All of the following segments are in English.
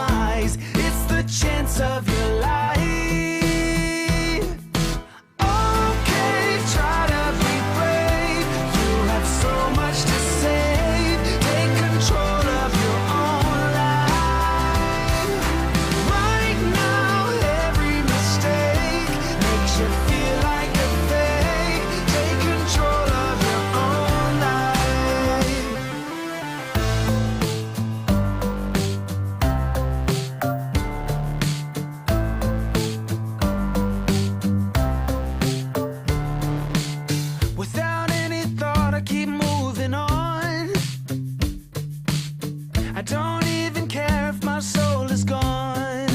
compromise. It's the chance of your life. Okay, try to be brave. You have so much to say. Take control of your own life. Right now, every mistake makes you feel like a fake. Take control of your own life. Without any thought, I keep moving on. I don't even care if my soul is gone.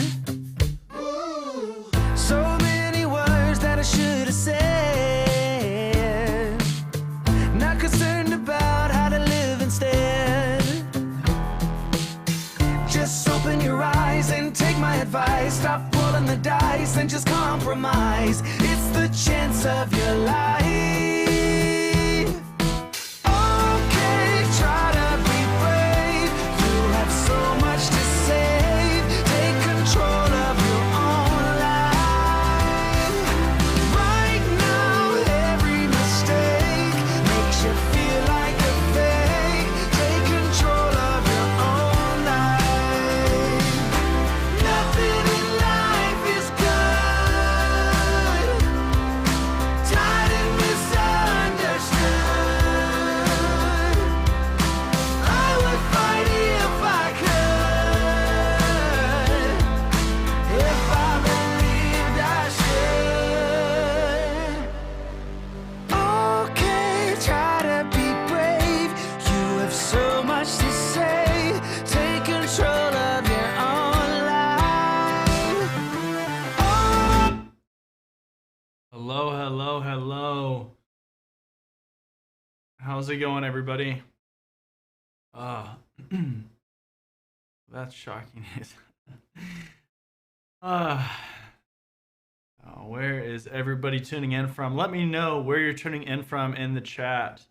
So many words that I should have said. Not concerned about how to live instead. Just open your eyes and take my advice. Stop rolling the dice and just compromise. It's the chance of your life. Okay, try to be brave. You have so much to say. Take control of your own life. Right now, every mistake makes you feel like a fake. Take control of your own life. Nothing in life is good. Tired and misunderstood. I would fight if I could. If I believed I should. Okay, try to be brave. You have so much to say. Take control of your own life. Hello, hello, hello. How's it going, everybody? That's shocking. Where is everybody tuning in from? Let me know where you're tuning in from in the chat.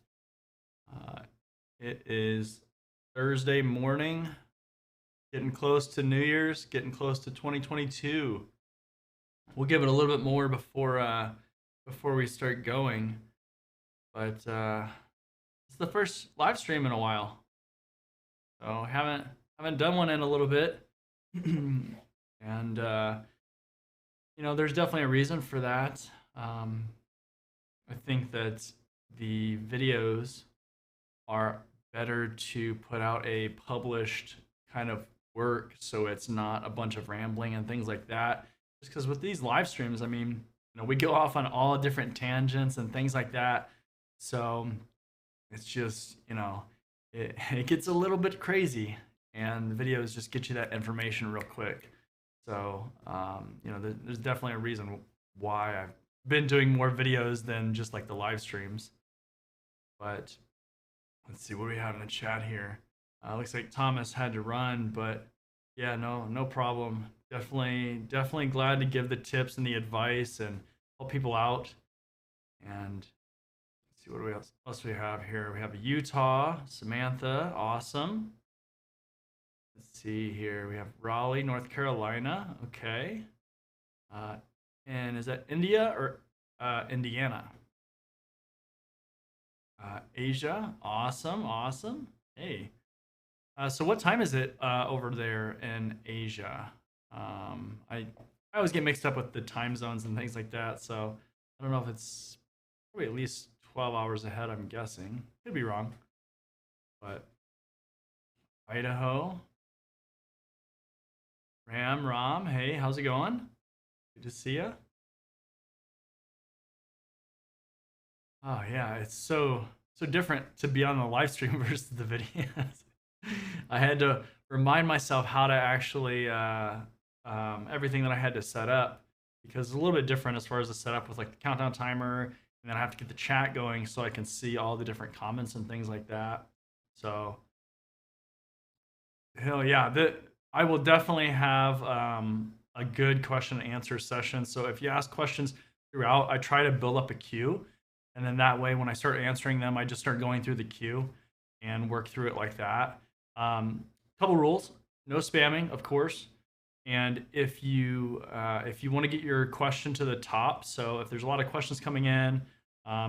It is Thursday morning, getting close to New Year's, getting close to 2022. We'll give it a little bit more before we start going, but it's the first live stream in a while, so haven't done one in a little bit. And there's definitely a reason for that. I think that the videos are better to put out a published kind of work, so it's not a bunch of rambling and things like that. Just because with these live streams, I mean, we go off on all different tangents and things like that. So it's just, it gets a little bit crazy, and the videos just get you that information real quick. So, there's definitely a reason why I've been doing more videos than just like the live streams. But let's see what we have in the chat here. Looks like Thomas had to run, but yeah, no problem. Definitely glad to give the tips and the advice and help people out. And let's see what else we have here. We have Utah, Samantha, awesome. Let's see here. We have Raleigh, North Carolina. Okay. And is that India or Indiana? Asia, awesome. Hey. So what time is it over there in Asia? I always get mixed up with the time zones and things like that, so I don't know if it's probably at least 12 hours ahead, I'm guessing. Could be wrong. But Idaho. Ram, hey, how's it going? Good to see you. Oh yeah, it's so different to be on the live stream versus the videos. I had to remind myself how to actually everything that I had to set up, because it's a little bit different as far as the setup with like the countdown timer, and then I have to get the chat going so I can see all the different comments and things like that. So hell yeah, I will definitely have a good question and answer session. So if you ask questions throughout, I try to build up a queue, and then that way when I start answering them, I just start going through the queue and work through it like that. Couple rules: no spamming, of course. And if you want to get your question to the top, so if there's a lot of questions coming in,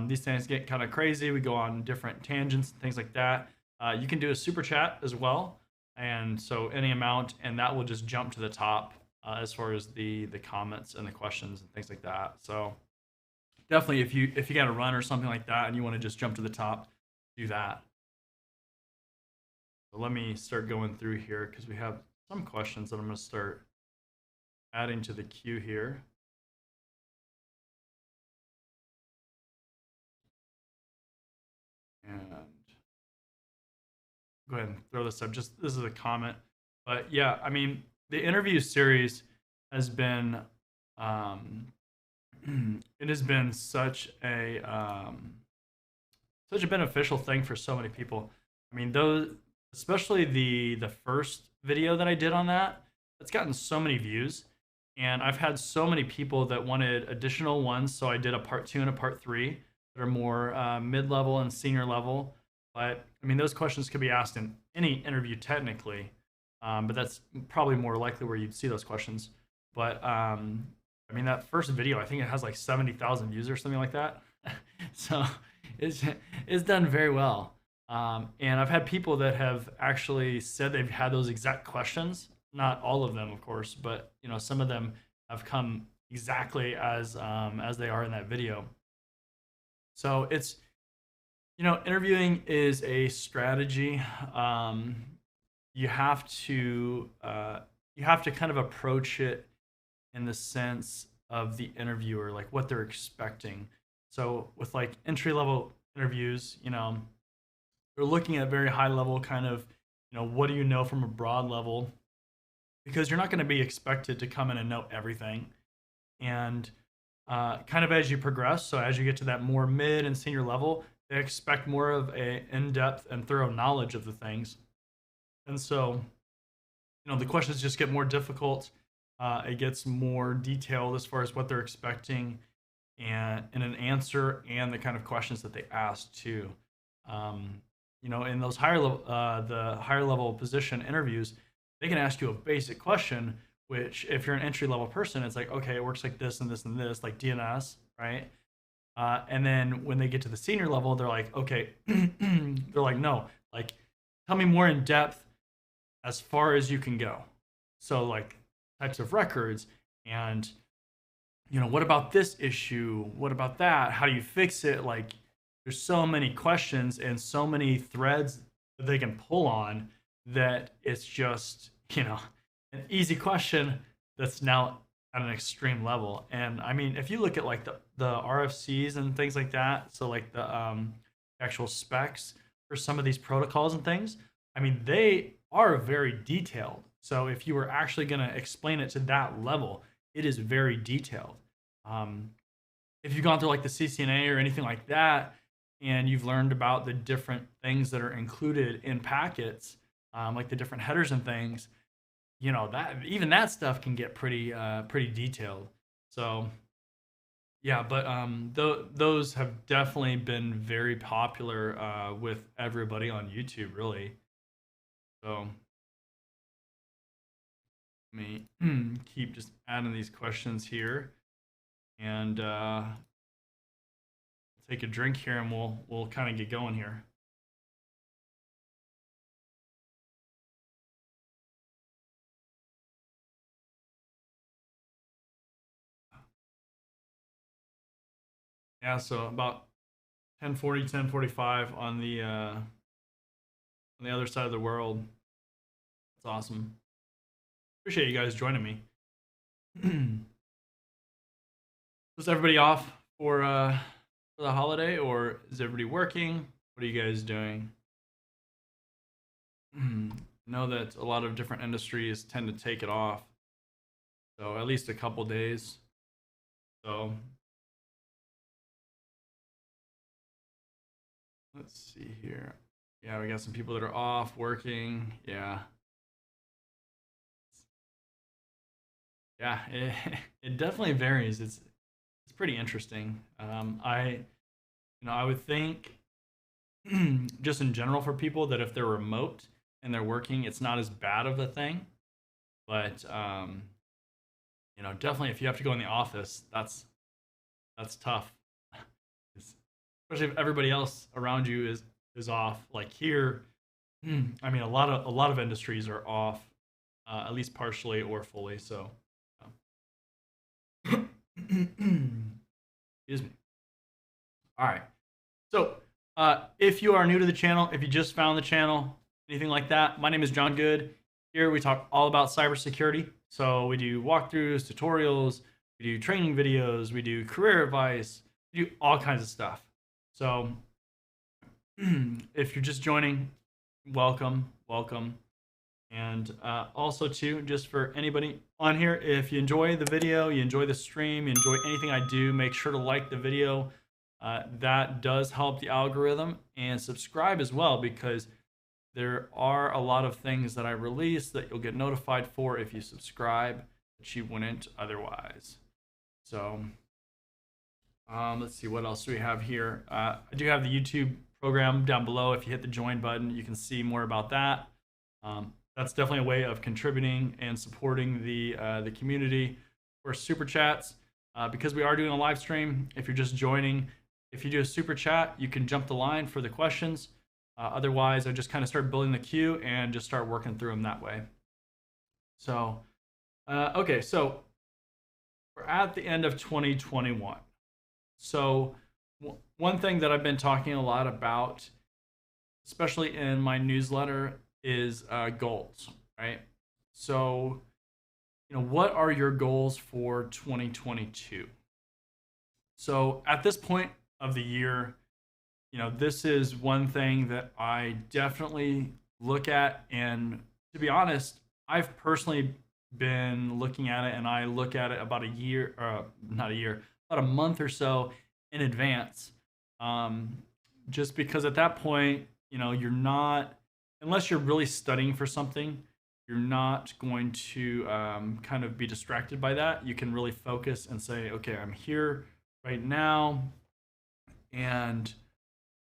these things get kind of crazy. We go on different tangents and things like that. You can do a super chat as well, and so any amount, and that will just jump to the top as far as the comments and the questions and things like that. So definitely, if you got to run or something like that, and you want to just jump to the top, do that. So let me start going through here because we have some questions that I'm going to start adding to the queue here. And go ahead and throw this up. Just this is a comment, but yeah, I mean the interview series has been it has been such a beneficial thing for so many people. I mean, those, especially the first video that I did on that, it's gotten so many views, and I've had so many people that wanted additional ones. So I did a part 2 and a part 3 that are more mid-level and senior level. But I mean, those questions could be asked in any interview technically, but that's probably more likely where you'd see those questions. But I mean, that first video, I think it has like 70,000 views or something like that. So it's done very well. And I've had people that have actually said they've had those exact questions. Not all of them, of course, but you know, some of them have come exactly as they are in that video. So it's, you know, interviewing is a strategy. You have to kind of approach it in the sense of the interviewer, like what they're expecting. So with like entry level interviews, you know, they're looking at very high level kind of, you know, what do you know from a broad level? Because you're not going to be expected to come in and know everything. And kind of as you progress, so as you get to that more mid and senior level, they expect more of a in-depth and thorough knowledge of the things. And so, you know, the questions just get more difficult. It gets more detailed as far as what they're expecting and in an answer and the kind of questions that they ask too. You know, in those the higher level position interviews, they can ask you a basic question, which if you're an entry level person, it's like, okay, it works like this and this and this, like DNS, right? And then when they get to the senior level, they're like, okay, they're like, no, like, tell me more in depth as far as you can go. So like types of records and, you know, what about this issue? What about that? How do you fix it? Like, there's so many questions and so many threads that they can pull on that it's just, you know, an easy question that's now at an extreme level. And I mean, if you look at like the RFCs and things like that, so like the actual specs for some of these protocols and things, I mean, they are very detailed. So if you were actually going to explain it to that level, it is very detailed. If you've gone through like the CCNA or anything like that, and you've learned about the different things that are included in packets, like the different headers and things, you know, that even that stuff can get pretty detailed. So yeah, but those have definitely been very popular with everybody on YouTube, really. So let me keep just adding these questions here, and take a drink here, and we'll kind of get going here. Yeah, so about 10:40, 10:45 on the other side of the world. That's awesome. Appreciate you guys joining me. Was everybody off for the holiday, or is everybody working? What are you guys doing? I know that a lot of different industries tend to take it off, so at least a couple days. So let's see here. Yeah, we got some people that are off working. Yeah. Yeah, it definitely varies. It's pretty interesting. I would think just in general for people that if they're remote and they're working, it's not as bad of a thing. But definitely if you have to go in the office, that's tough. Especially if everybody else around you is off. Like here, I mean, a lot of industries are off, at least partially or fully. So, excuse me. All right. So, if you are new to the channel, if you just found the channel, anything like that, my name is John Good. Here we talk all about cybersecurity. So we do walkthroughs, tutorials, we do training videos, we do career advice, we do all kinds of stuff. So if you're just joining, welcome. And also too, just for anybody on here, if you enjoy the video, you enjoy the stream, you enjoy anything I do, make sure to like the video. That does help the algorithm, and subscribe as well, because there are a lot of things that I release that you'll get notified for if you subscribe that you wouldn't otherwise. So let's see, what else do we have here? I do have the YouTube program down below. If you hit the join button, you can see more about that. That's definitely a way of contributing and supporting the community. Or super chats, because we are doing a live stream. If you're just joining, if you do a super chat, you can jump the line for the questions. Otherwise, I just kind of start building the queue and just start working through them that way. So, okay, so we're at the end of 2021. So one thing that I've been talking a lot about, especially in my newsletter, is goals, right? So, what are your goals for 2022? So at this point of the year, this is one thing that I definitely look at. And to be honest, I've personally been looking at it, and I look at it about about a month or so in advance. Just because at that point, you're not, unless you're really studying for something, you're not going to kind of be distracted by that. You can really focus and say, okay, I'm here right now, and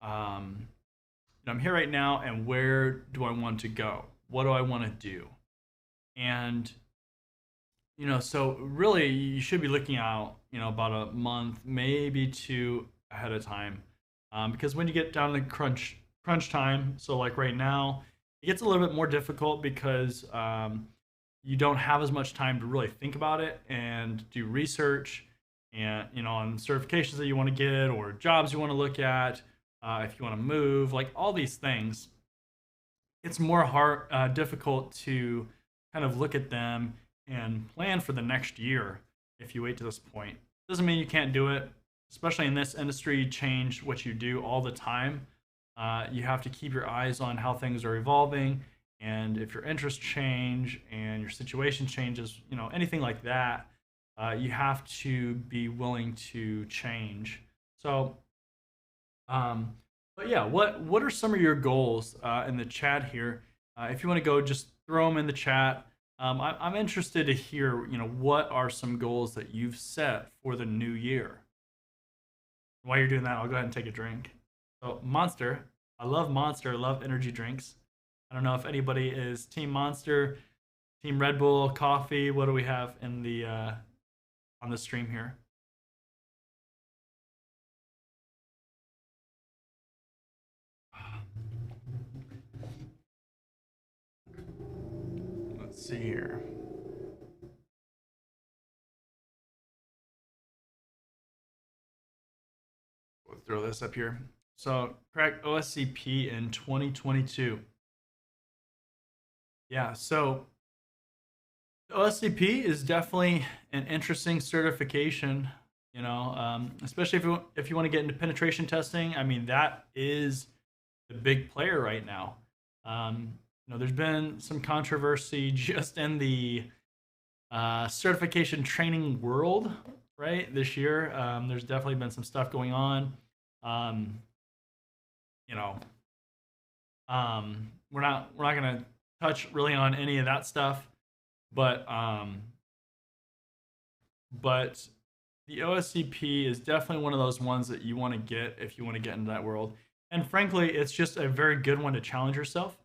I'm here right now, and where do I want to go? What do I want to do? And so really you should be looking out about a month, maybe two ahead of time, because when you get down to crunch time, so like right now, it gets a little bit more difficult because you don't have as much time to really think about it and do research, and on certifications that you want to get or jobs you want to look at, if you want to move, like all these things. It's more difficult to kind of look at them and plan for the next year if you wait to this point. Doesn't mean you can't do it, especially in this industry. You change what you do all the time. You have to keep your eyes on how things are evolving, and if your interests change and your situation changes, anything like that, you have to be willing to change. So, but yeah, what are some of your goals in the chat here? If you want to go, just throw them in the chat. I'm interested to hear, what are some goals that you've set for the new year? While you're doing that, I'll go ahead and take a drink. So Monster, I love Monster. I love energy drinks. I don't know if anybody is Team Monster, Team Red Bull, coffee. What do we have in the on the stream here? Let's see here. We'll throw this up here. So crack OSCP in 2022. Yeah, so OSCP is definitely an interesting certification, especially if you want to get into penetration testing. I mean, that is the big player right now. There's been some controversy just in the certification training world, right? This year, there's definitely been some stuff going on. We're not gonna touch really on any of that stuff, but the OSCP is definitely one of those ones that you want to get if you want to get into that world. And frankly, it's just a very good one to challenge yourself,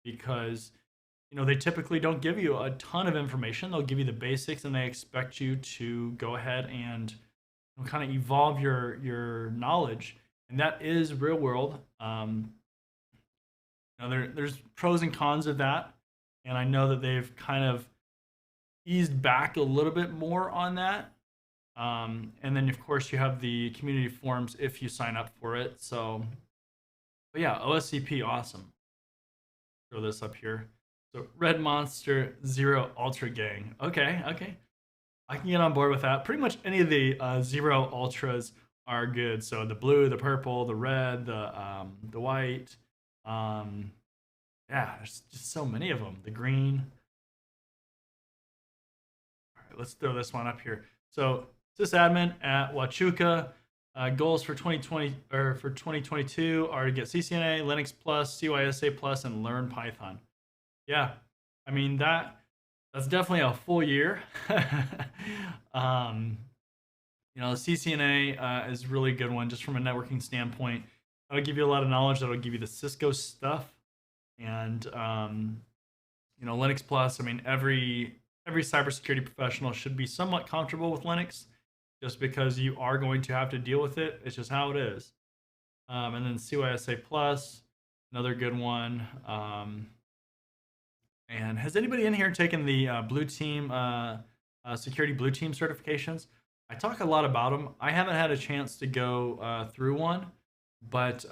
because they typically don't give you a ton of information. They'll give you the basics, and they expect you to go ahead and kind of evolve your knowledge, and that is real world. There's pros and cons of that, and I know that they've kind of eased back a little bit more on that. And then of course you have the community forums if you sign up for it. So, but yeah, OSCP, awesome. Throw this up here. So Red Monster Zero Ultra Gang. Okay, okay. I can get on board with that. Pretty much any of the Zero Ultras are good. So the blue, the purple, the red, the white. Yeah, there's just so many of them. The green. All right, let's throw this one up here. So sysadmin at Huachuca. Goals for 2020 or for 2022 are to get CCNA, Linux Plus, CYSA Plus, and learn Python. Yeah, I mean that's definitely a full year. The CCNA is a really good one just from a networking standpoint. That'll give you a lot of knowledge. That'll give you the Cisco stuff, and Linux Plus. I mean, every cybersecurity professional should be somewhat comfortable with Linux, just because you are going to have to deal with it. It's just how it is. And then CYSA Plus, another good one. And has anybody in here taken the Blue Team Security Blue Team certifications? I talk a lot about them. I haven't had a chance to go through one, but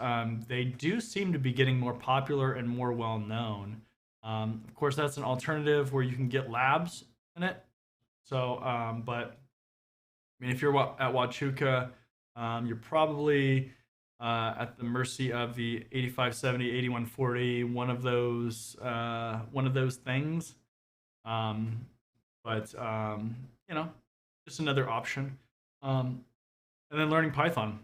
they do seem to be getting more popular and more well known. Of course, that's an alternative where you can get labs in it. So, but I mean, if you're at Huachuca, you're probably at the mercy of the 8570, 8140, one of those things. But just another option. And then learning Python.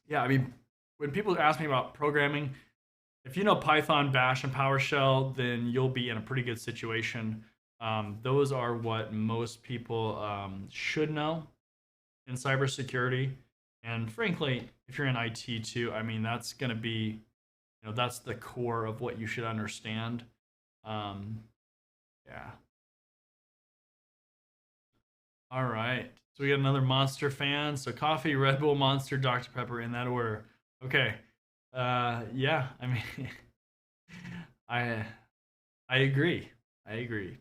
Yeah, I mean, when people ask me about programming, if you know Python, Bash, and PowerShell, then you'll be in a pretty good situation. Those are what most people should know in cybersecurity. And frankly, if you're in IT too, I mean, that's going to be, that's the core of what you should understand. Yeah. All right. So we got another Monster fan. So coffee, Red Bull, Monster, Dr. Pepper, in that order. Okay. Yeah. I mean, I agree. I agree.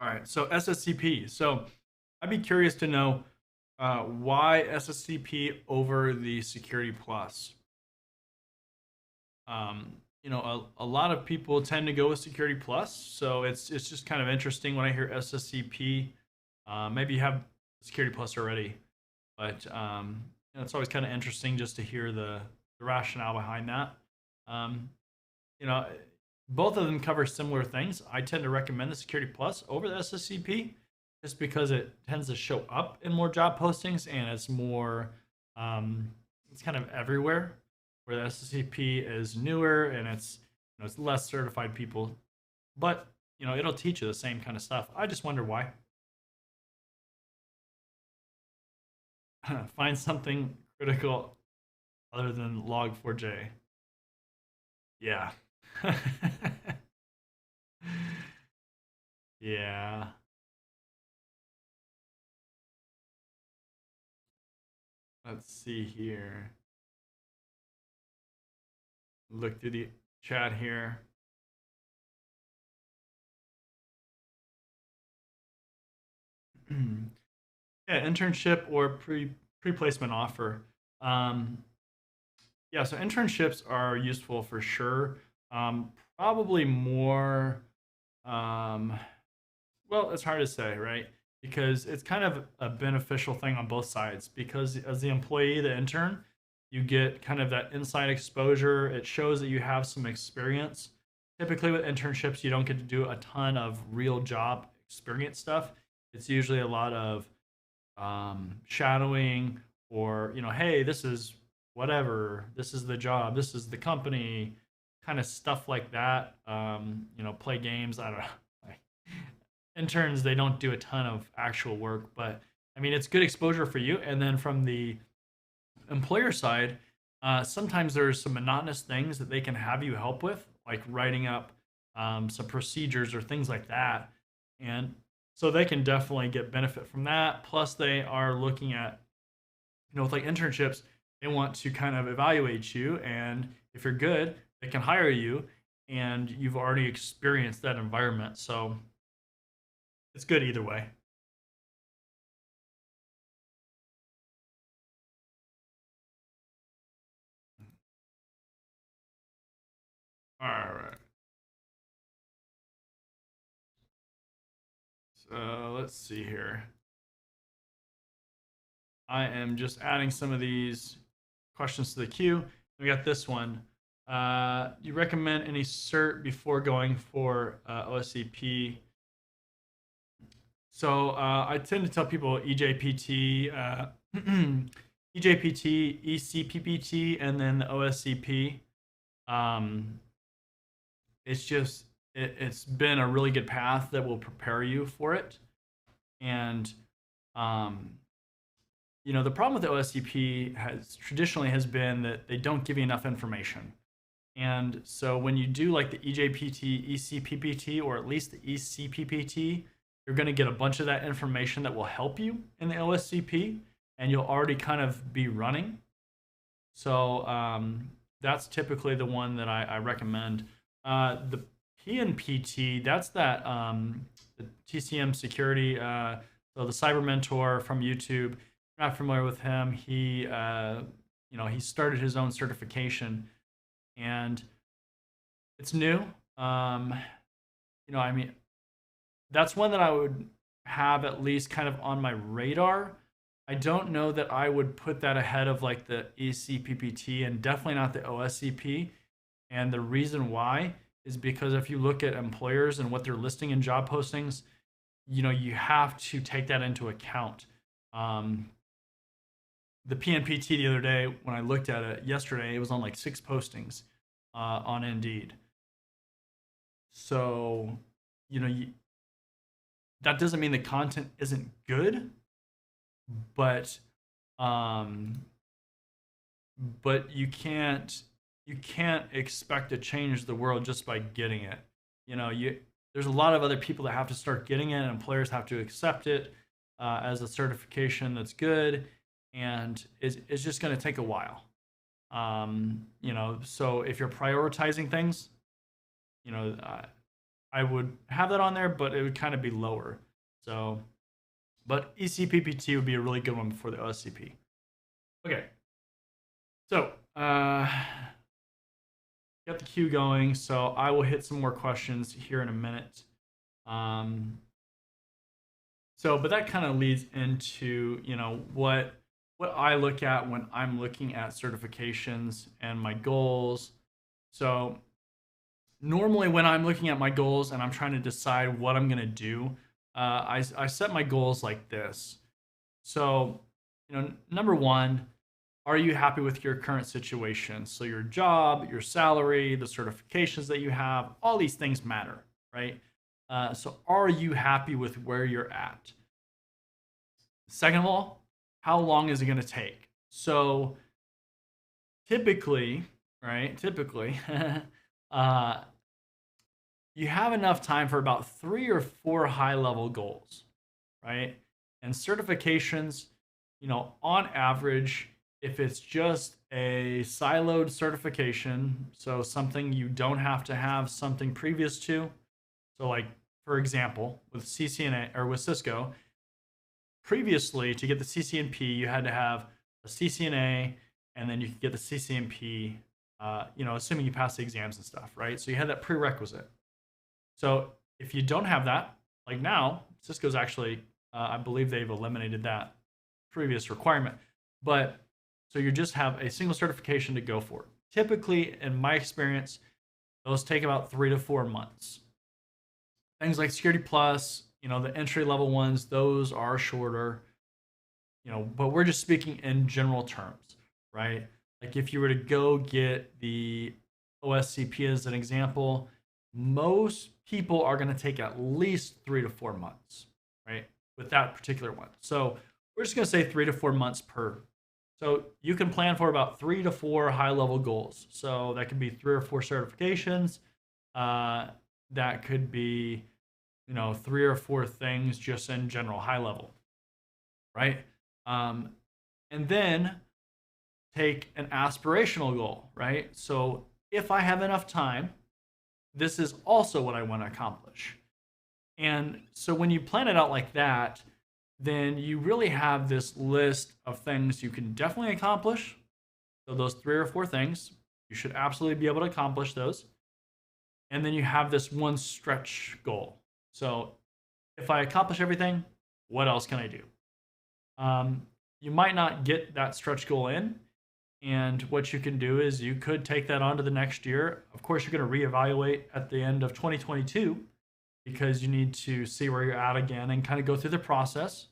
All right, so SSCP. So I'd be curious to know why SSCP over the Security Plus. A lot of people tend to go with Security Plus, so it's just kind of interesting when I hear SSCP. Maybe you have Security Plus already, but it's always kind of interesting just to hear the rationale behind that. You know, both of them cover similar things. I tend to recommend the Security Plus over the SSCP just because it tends to show up in more job postings and it's more, it's kind of everywhere. Where the SSCP is newer and it's less certified people, but it'll teach you the same kind of stuff. I just wonder why. Find something critical other than log4j. Yeah. Yeah. Let's see here. Look through the chat here. Yeah, internship or pre-placement offer. Yeah, so internships are useful for sure. Probably more. Well, it's hard to say, right? Because it's kind of a beneficial thing on both sides. Because as the employee, the intern, you get kind of that inside exposure. It shows that you have some experience. Typically with internships, you don't get to do a ton of real job experience stuff. It's usually a lot of shadowing or, hey, this is whatever, this is the job, this is the company, kind of stuff like that. Play games. I don't know. Interns, they don't do a ton of actual work, but I mean, it's good exposure for you. And then from the employer side, sometimes there's some monotonous things that they can have you help with, like writing up some procedures or things like that. And so they can definitely get benefit from that. Plus, they are looking at, with like internships, they want to kind of evaluate you. And if you're good, they can hire you and you've already experienced that environment. So it's good either way. All right. So let's see here. I am just adding some of these questions to the queue. We got this one. Do you recommend any cert before going for OSCP? So I tend to tell people eJPT, eJPT, eCPPT, and then the OSCP. Um, it's been a really good path that will prepare you for it. And the problem with the OSCP has been that they don't give you enough information. And so when you do like the eJPT, eCPPT, or at least the eCPPT, you're going to get a bunch of that information that will help you in the OSCP, and you'll already kind of be running. So that's typically the one that I recommend. The PNPT, that's that the TCM security. So the Cyber Mentor from YouTube. If you're not familiar with him, he started his own certification, and it's new. That's one that I would have at least kind of on my radar. I don't know that I would put that ahead of like the eCPPT, and definitely not the OSCP. And the reason why is because if you look at employers and what they're listing in job postings, you have to take that into account. The PNPT the other day, when I looked at it yesterday, it was on like 6 postings on Indeed. So, that doesn't mean the content isn't good, but you can't expect to change the world just by getting it. There's a lot of other people that have to start getting it, and employers have to accept it as a certification that's good, and it's just going to take a while. So if you're prioritizing things, I would have that on there, but it would kind of be lower. So, but eCPPT would be a really good one before the OSCP. Okay. So, got the queue going. So I will hit some more questions here in a minute. But that kind of leads into, what I look at when I'm looking at certifications and my goals. So normally when I'm looking at my goals and I'm trying to decide what I'm going to do, I set my goals like this. So, number one, are you happy with your current situation? So your job, your salary, the certifications that you have, all these things matter, right? So are you happy with where you're at? Second of all, how long is it going to take? So typically, right? You have enough time for about 3 or 4 high-level goals, right? And certifications, on average, if it's just a siloed certification, so something you don't have to have something previous to. So like, for example, with CCNA or with Cisco, previously to get the CCNP, you had to have a CCNA, and then you could get the CCNP, assuming you pass the exams and stuff, right? So you had that prerequisite. So if you don't have that, like now, Cisco's actually, I believe they've eliminated that previous requirement. But so you just have a single certification to go for. Typically, in my experience, those take about 3 to 4 months. Things like Security Plus, the entry level ones, those are shorter, but we're just speaking in general terms, right? Like if you were to go get the OSCP as an example, most people are going to take at least 3 to 4 months, right? With that particular one. So we're just going to say 3 to 4 months per So you can plan for about 3 to 4 high-level goals. So that could be 3 or 4 certifications. That could be, 3 or 4 things just in general, high level, right? Um, and then take an aspirational goal, right? So if I have enough time, this is also what I want to accomplish. And so when you plan it out like that, then you really have this list of things you can definitely accomplish. So those 3 or 4 things, you should absolutely be able to accomplish those. And then you have this one stretch goal. So if I accomplish everything, what else can I do? You might not get that stretch goal in. And what you can do is you could take that on to the next year. Of course, you're going to reevaluate at the end of 2022 because you need to see where you're at again and kind of go through the process.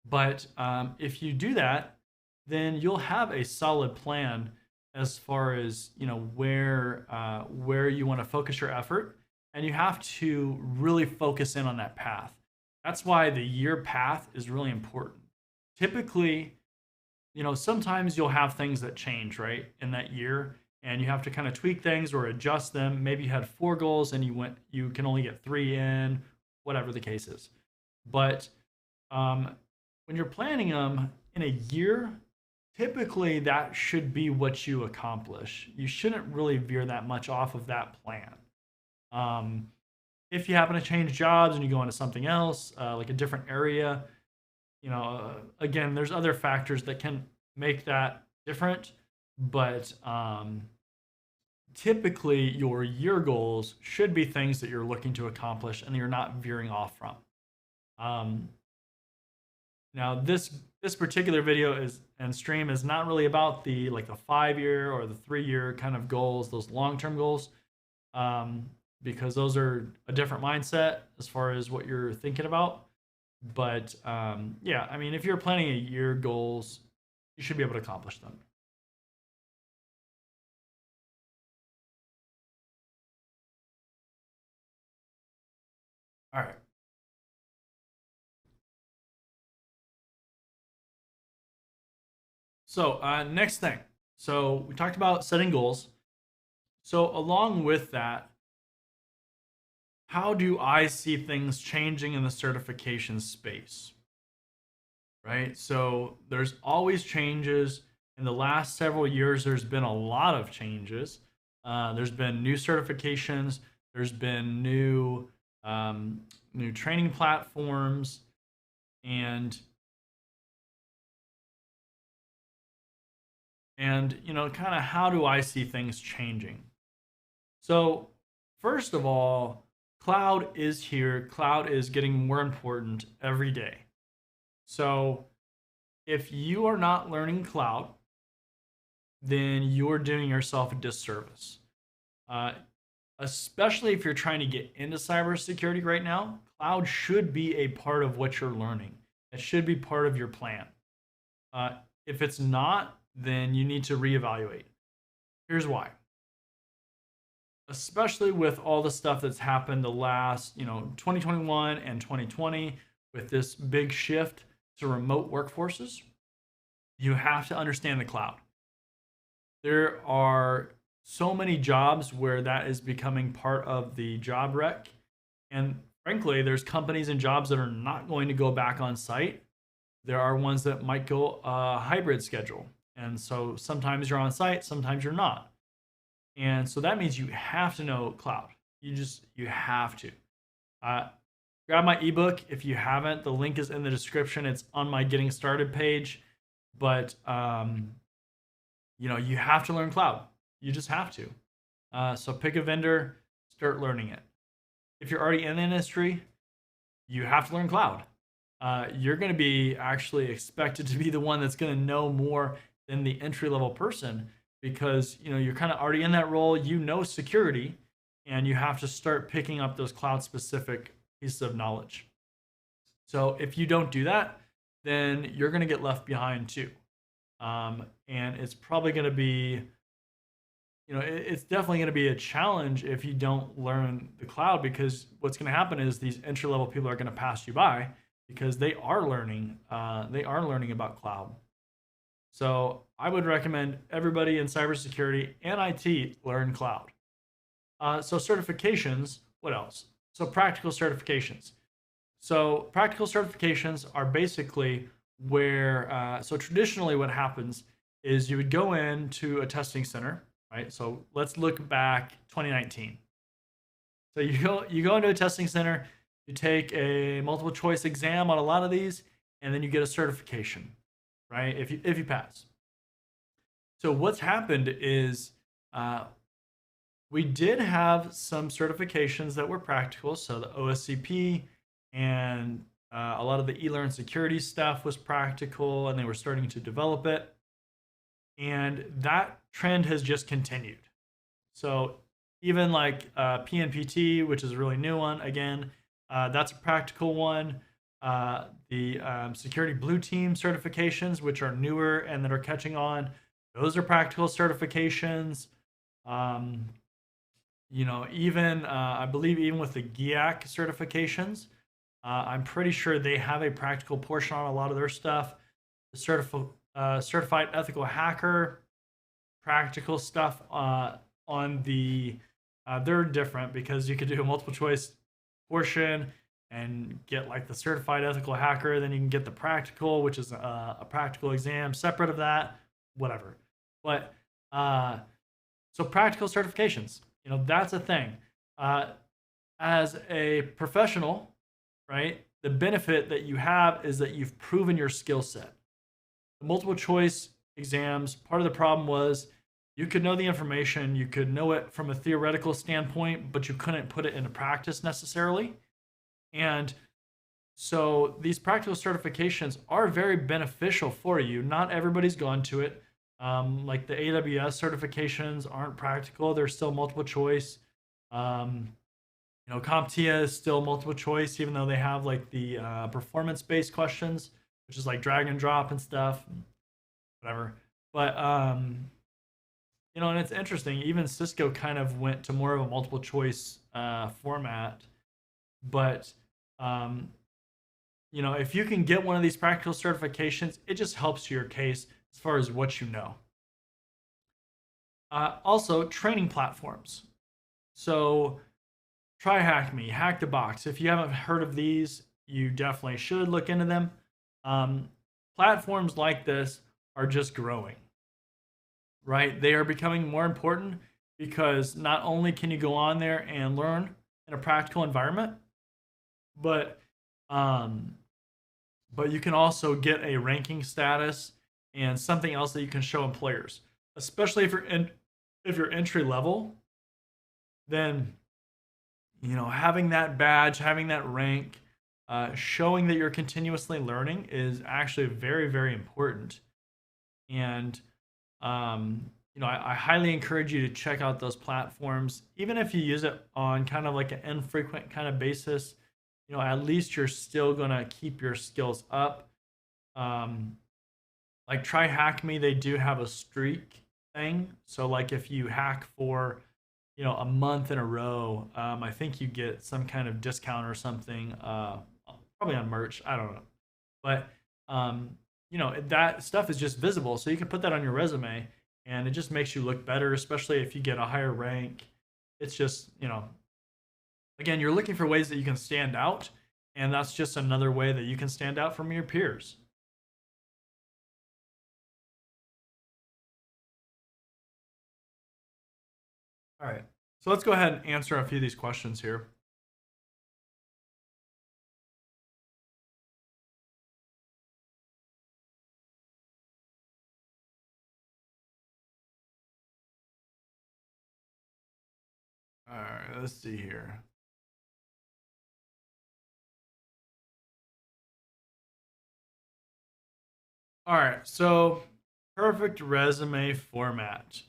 But if you do that, then you'll have a solid plan as far as where you want to focus your effort, and you have to really focus in on that path. That's why the year path is really important. Typically, sometimes you'll have things that change, right, in that year, and you have to kind of tweak things or adjust them. Maybe you had 4 goals and you can only get 3 in, whatever the case is. But when you're planning them in a year, typically that should be what you accomplish. You shouldn't really veer that much off of that plan. If you happen to change jobs and you go into something else, like a different area, again, there's other factors that can make that different, but typically your year goals should be things that you're looking to accomplish and you're not veering off from. Now this particular video and stream is not really about the 5-year or the 3-year kind of goals, those long-term goals, because those are a different mindset as far as what you're thinking about. But yeah, I mean, if you're planning a year goals, you should be able to accomplish them. All right. So next thing. So we talked about setting goals. So along with that, how do I see things changing in the certification space? Right? So there's always changes. In the last several years, there's been a lot of changes. There's been new certifications. There's been new training platforms, and kind of how do I see things changing? So first of all, cloud is here. Cloud is getting more important every day. So if you are not learning cloud, then you're doing yourself a disservice. Especially if you're trying to get into cybersecurity right now, cloud should be a part of what you're learning. It should be part of your plan. If it's not, then you need to reevaluate. Here's why. Especially with all the stuff that's happened the last, 2021 and 2020, with this big shift to remote workforces, you have to understand the cloud. There are so many jobs where that is becoming part of the job rec. And frankly, there's companies and jobs that are not going to go back on site. There are ones that might go a hybrid schedule. And so sometimes you're on site, sometimes you're not. And so that means you have to know cloud. You have to. Grab my ebook if you haven't. The link is in the description. It's on my getting started page. But you have to learn cloud. You just have to. So pick a vendor, start learning it. If you're already in the industry, you have to learn cloud. You're going to be actually expected to be the one that's going to know more than the entry-level person, because you're kind of already in that role. Security, and you have to start picking up those cloud-specific pieces of knowledge. So if you don't do that, then you're going to get left behind too. And it's probably going to be, it's definitely going to be a challenge if you don't learn the cloud, because what's going to happen is these entry-level people are going to pass you by because they are learning about cloud. So I would recommend everybody in cybersecurity and IT learn cloud. So certifications, what else? So practical certifications. So practical certifications are basically where, so traditionally what happens is you would go into a testing center, right? So let's look back 2019. So you go into a testing center, you take a multiple choice exam on a lot of these, and then you get a certification, right? If you pass. So what's happened is uh, we did have some certifications that were practical. So the OSCP and a lot of the eLearn security stuff was practical, and they were starting to develop it. And that trend has just continued. So even like PNPT, which is a really new one, again, that's a practical one. The security blue team certifications, which are newer and that are catching on, those are practical certifications. Um, even I believe even with the GIAC certifications, I'm pretty sure they have a practical portion on a lot of their stuff. The certified ethical hacker, practical stuff on the they're different because you could do a multiple choice portion and get like the certified ethical hacker, then you can get the practical, which is a practical exam separate of that, whatever. But so practical certifications, that's a thing. As a professional, right, the benefit that you have is that you've proven your skill set. The multiple choice exams, part of the problem was you could know the information, you could know it from a theoretical standpoint, but you couldn't put it into practice necessarily. And so these practical certifications are very beneficial for you. Not everybody's gone to it. Like the AWS certifications aren't practical, they're still multiple choice. CompTIA is still multiple choice, even though they have like the performance-based questions, which is like drag and drop and stuff, whatever. But and it's interesting. Even Cisco kind of went to more of a multiple choice format. But if you can get one of these practical certifications, it just helps your case as far as what you know. Also, training platforms. So try Hack Me, Hack the Box. If you haven't heard of these, you definitely should look into them. Platforms like this are just growing, right? They are becoming more important because not only can you go on there and learn in a practical environment, but you can also get a ranking status and something else that you can show employers, especially if you're entry level. Then having that badge, having that rank, showing that you're continuously learning is actually very, very important. And I highly encourage you to check out those platforms, even if you use it on kind of like an infrequent kind of basis. At least you're still gonna keep your skills up. Like try Hack Me, they do have a streak thing. So like if you hack for a month in a row, I think you get some kind of discount or something, probably on merch, I don't know. But that stuff is just visible, so you can put that on your resume and it just makes you look better, especially if you get a higher rank. It's just again, you're looking for ways that you can stand out, and that's just another way that you can stand out from your peers. All right, so let's go ahead and answer a few of these questions here. All right, let's see here. All right, so perfect resume format.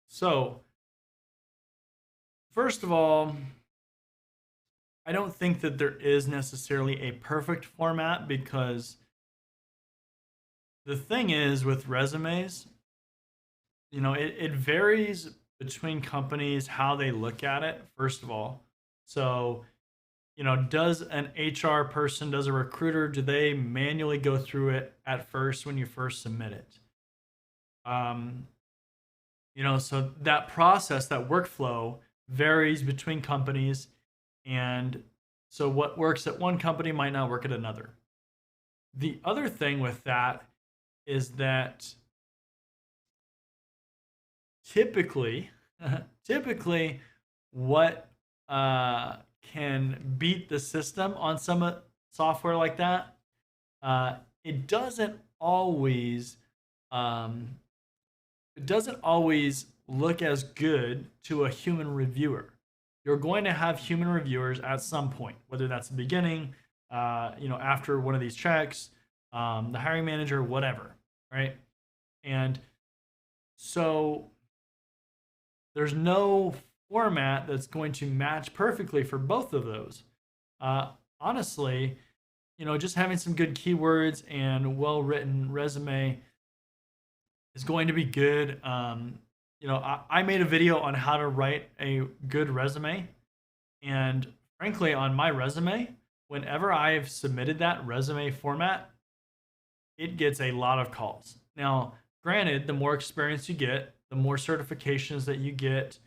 So, first of all, I don't think that there is necessarily a perfect format, because the thing is with resumes, it varies between companies how they look at it, first of all. So, does an HR person, does a recruiter, do they manually go through it at first when you first submit it? So that process, that workflow varies between companies. And so what works at one company might not work at another. The other thing with that is that typically, typically, what can beat the system on some software like that, it um, doesn't always look as good to a human reviewer. You're going to have human reviewers at some point, whether that's the beginning, after one of these checks, the hiring manager, whatever, right? And so there's no format that's going to match perfectly for both of those. Honestly, just having some good keywords and well-written resume is going to be good. I made a video on how to write a good resume, and frankly, on my resume, whenever I've submitted that resume format, it gets a lot of calls. Now, granted, the more experience you get, the more certifications that you get,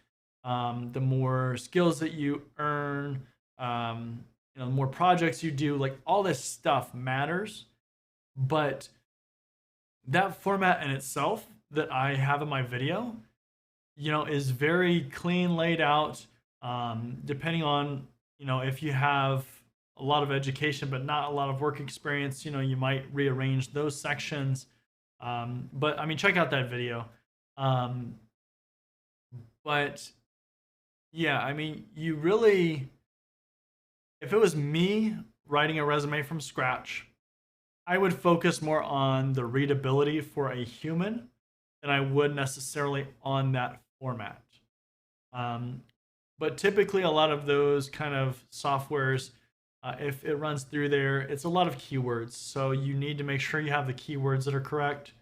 the more skills that you earn, the more projects you do, like all this stuff matters. But that format in itself that I have in my video, is very clean laid out. Depending on, if you have a lot of education but not a lot of work experience, you might rearrange those sections. But I mean, check out that video. But yeah, I mean, if it was me writing a resume from scratch, I would focus more on the readability for a human than I would necessarily on that format. But typically, a lot of those kind of softwares, if it runs through there, it's a lot of keywords. So you need to make sure you have the keywords that are correct.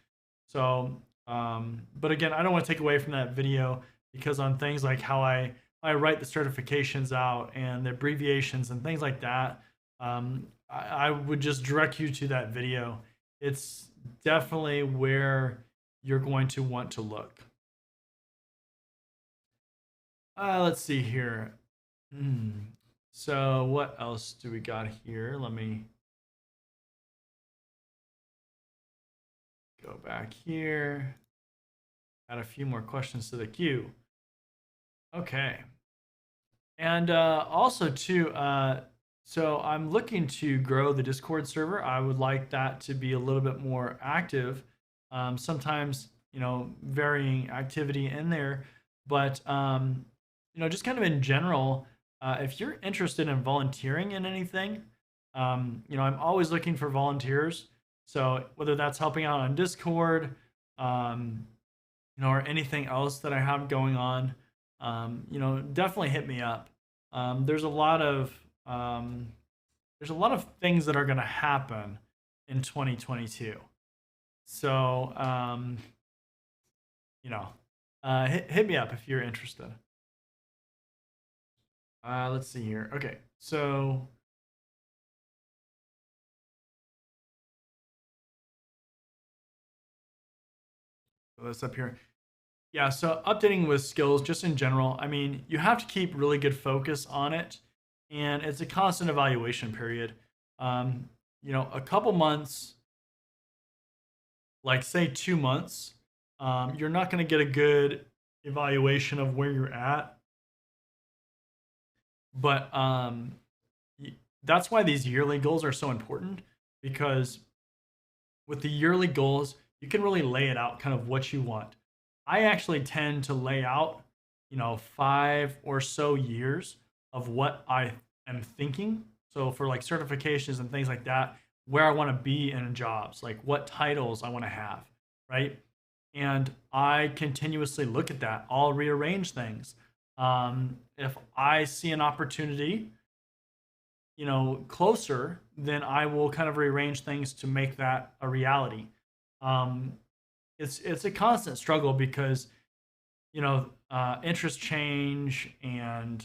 So, but again, I don't want to take away from that video, because on things like how I write the certifications out and the abbreviations and things like that, I would just direct you to that video. It's definitely where you're going to want to look. Let's see here. So what else do we got here? Let me go back here. Add a few more questions to the queue. Okay. And also too, so I'm looking to grow the Discord server. I would like that to be a little bit more active. Sometimes, varying activity in there, but just kind of in general, if you're interested in volunteering in anything, I'm always looking for volunteers. So whether that's helping out on Discord, or anything else that I have going on, definitely hit me up. There's a lot of things that are going to happen in 2022. So, hit me up if you're interested. Let's see here. Okay, so this up here. Yeah, so updating with skills just in general, I mean, you have to keep really good focus on it, and it's a constant evaluation period. A couple months, like say 2 months, you're not going to get a good evaluation of where you're at. But that's why these yearly goals are so important, because with the yearly goals, you can really lay it out kind of what you want. I actually tend to lay out, 5 or so years of what I am thinking. So for like certifications and things like that, where I want to be in jobs, like what titles I want to have, right? And I continuously look at that. I'll rearrange things. If I see an opportunity, closer, then I will kind of rearrange things to make that a reality. It's a constant struggle because, interests change, and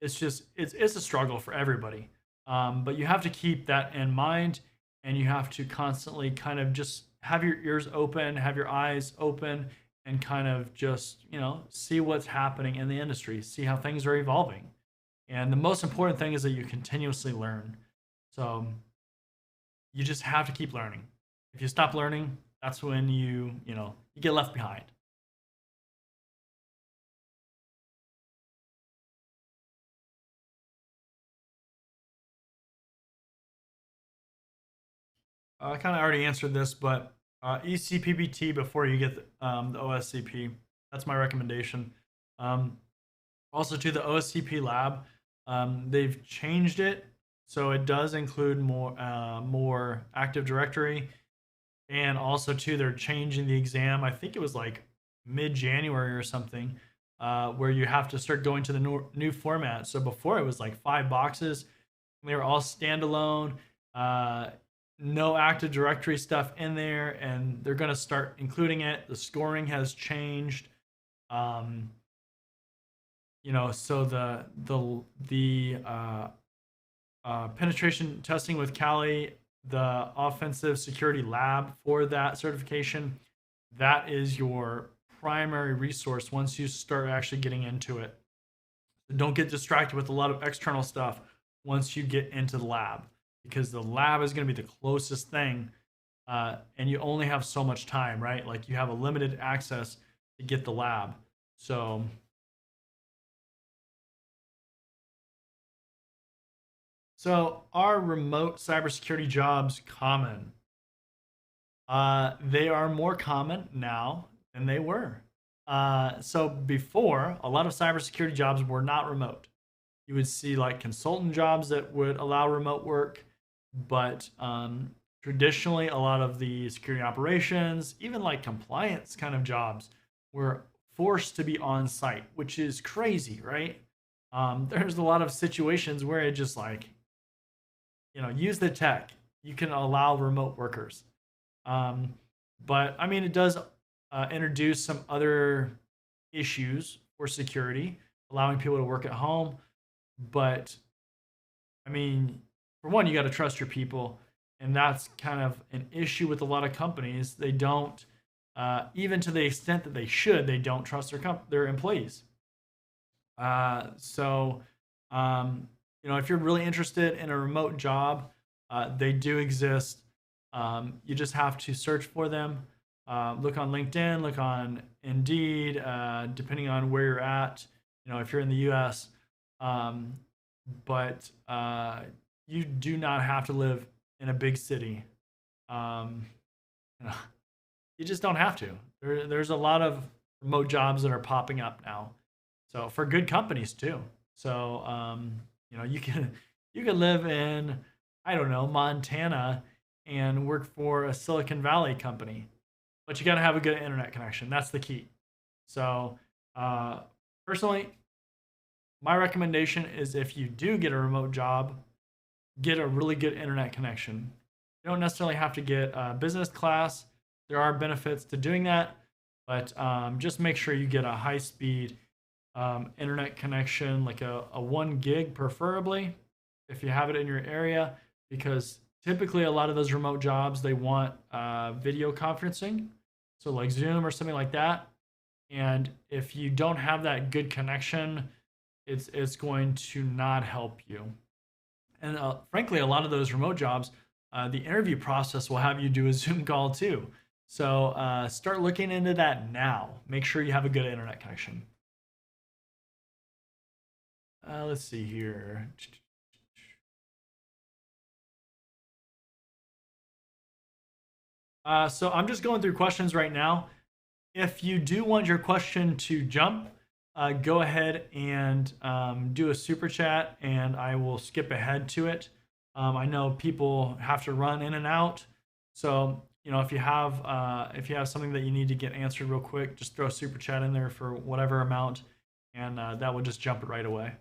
it's a struggle for everybody. But you have to keep that in mind, and you have to constantly kind of just have your ears open, have your eyes open, and kind of just, see what's happening in the industry, see how things are evolving. And the most important thing is that you continuously learn. So you just have to keep learning. If you stop learning, that's when you get left behind. I kind of already answered this, but ECPBT before you get the OSCP. That's my recommendation. Um, Also, to the OSCP lab, they've changed it so it does include more Active Directory, and also too they're changing the exam. I think it was like mid-January or something, where you have to start going to the new format. So before it was like 5 boxes, and they were all standalone. Uh, no Active Directory stuff in there, and they're going to start including it. The scoring has changed. Um, so the penetration testing with Kali, the offensive security lab for that certification, that is your primary resource once you start actually getting into it. Don't get distracted with a lot of external stuff once you get into the lab, because the lab is going to be the closest thing, and you only have so much time, right? Like you have a limited access to get the lab. So are remote cybersecurity jobs common? They are more common now than they were. So before, a lot of cybersecurity jobs were not remote. You would see like consultant jobs that would allow remote work, but traditionally, a lot of the security operations, even like compliance kind of jobs, were forced to be on site, which is crazy, right? There's a lot of situations where it just like, use the tech. You can allow remote workers. Um, but I mean, it does introduce some other issues for security, allowing people to work at home. But I mean, for one, you got to trust your people, and that's kind of an issue with a lot of companies. They don't, even to the extent that they should, they don't trust their employees. So, if you're really interested in a remote job, they do exist. You just have to search for them. Look on LinkedIn, look on Indeed, depending on where you're at. If you're in the U.S., um, but you do not have to live in a big city. Um, you, know, you just don't have to. There's a lot of remote jobs that are popping up now. So for good companies too. So you can live in, I don't know, Montana and work for a Silicon Valley company, but you got to have a good internet connection. That's the key. So personally, my recommendation is if you do get a remote job, get a really good internet connection. You don't necessarily have to get business class. There are benefits to doing that, but just make sure you get a high speed internet connection, like a 1 gig preferably, if you have it in your area, because typically a lot of those remote jobs, they want video conferencing, so like Zoom or something like that. And if you don't have that good connection, it's going to not help you. And frankly, a lot of those remote jobs, the interview process will have you do a Zoom call too. So start looking into that now. Make sure you have a good internet connection. Let's see here. So I'm just going through questions right now. If you do want your question to jump, go ahead and do a super chat, and I will skip ahead to it. I know people have to run in and out, so if you have something that you need to get answered real quick, just throw a super chat in there for whatever amount, and that will just jump it right away.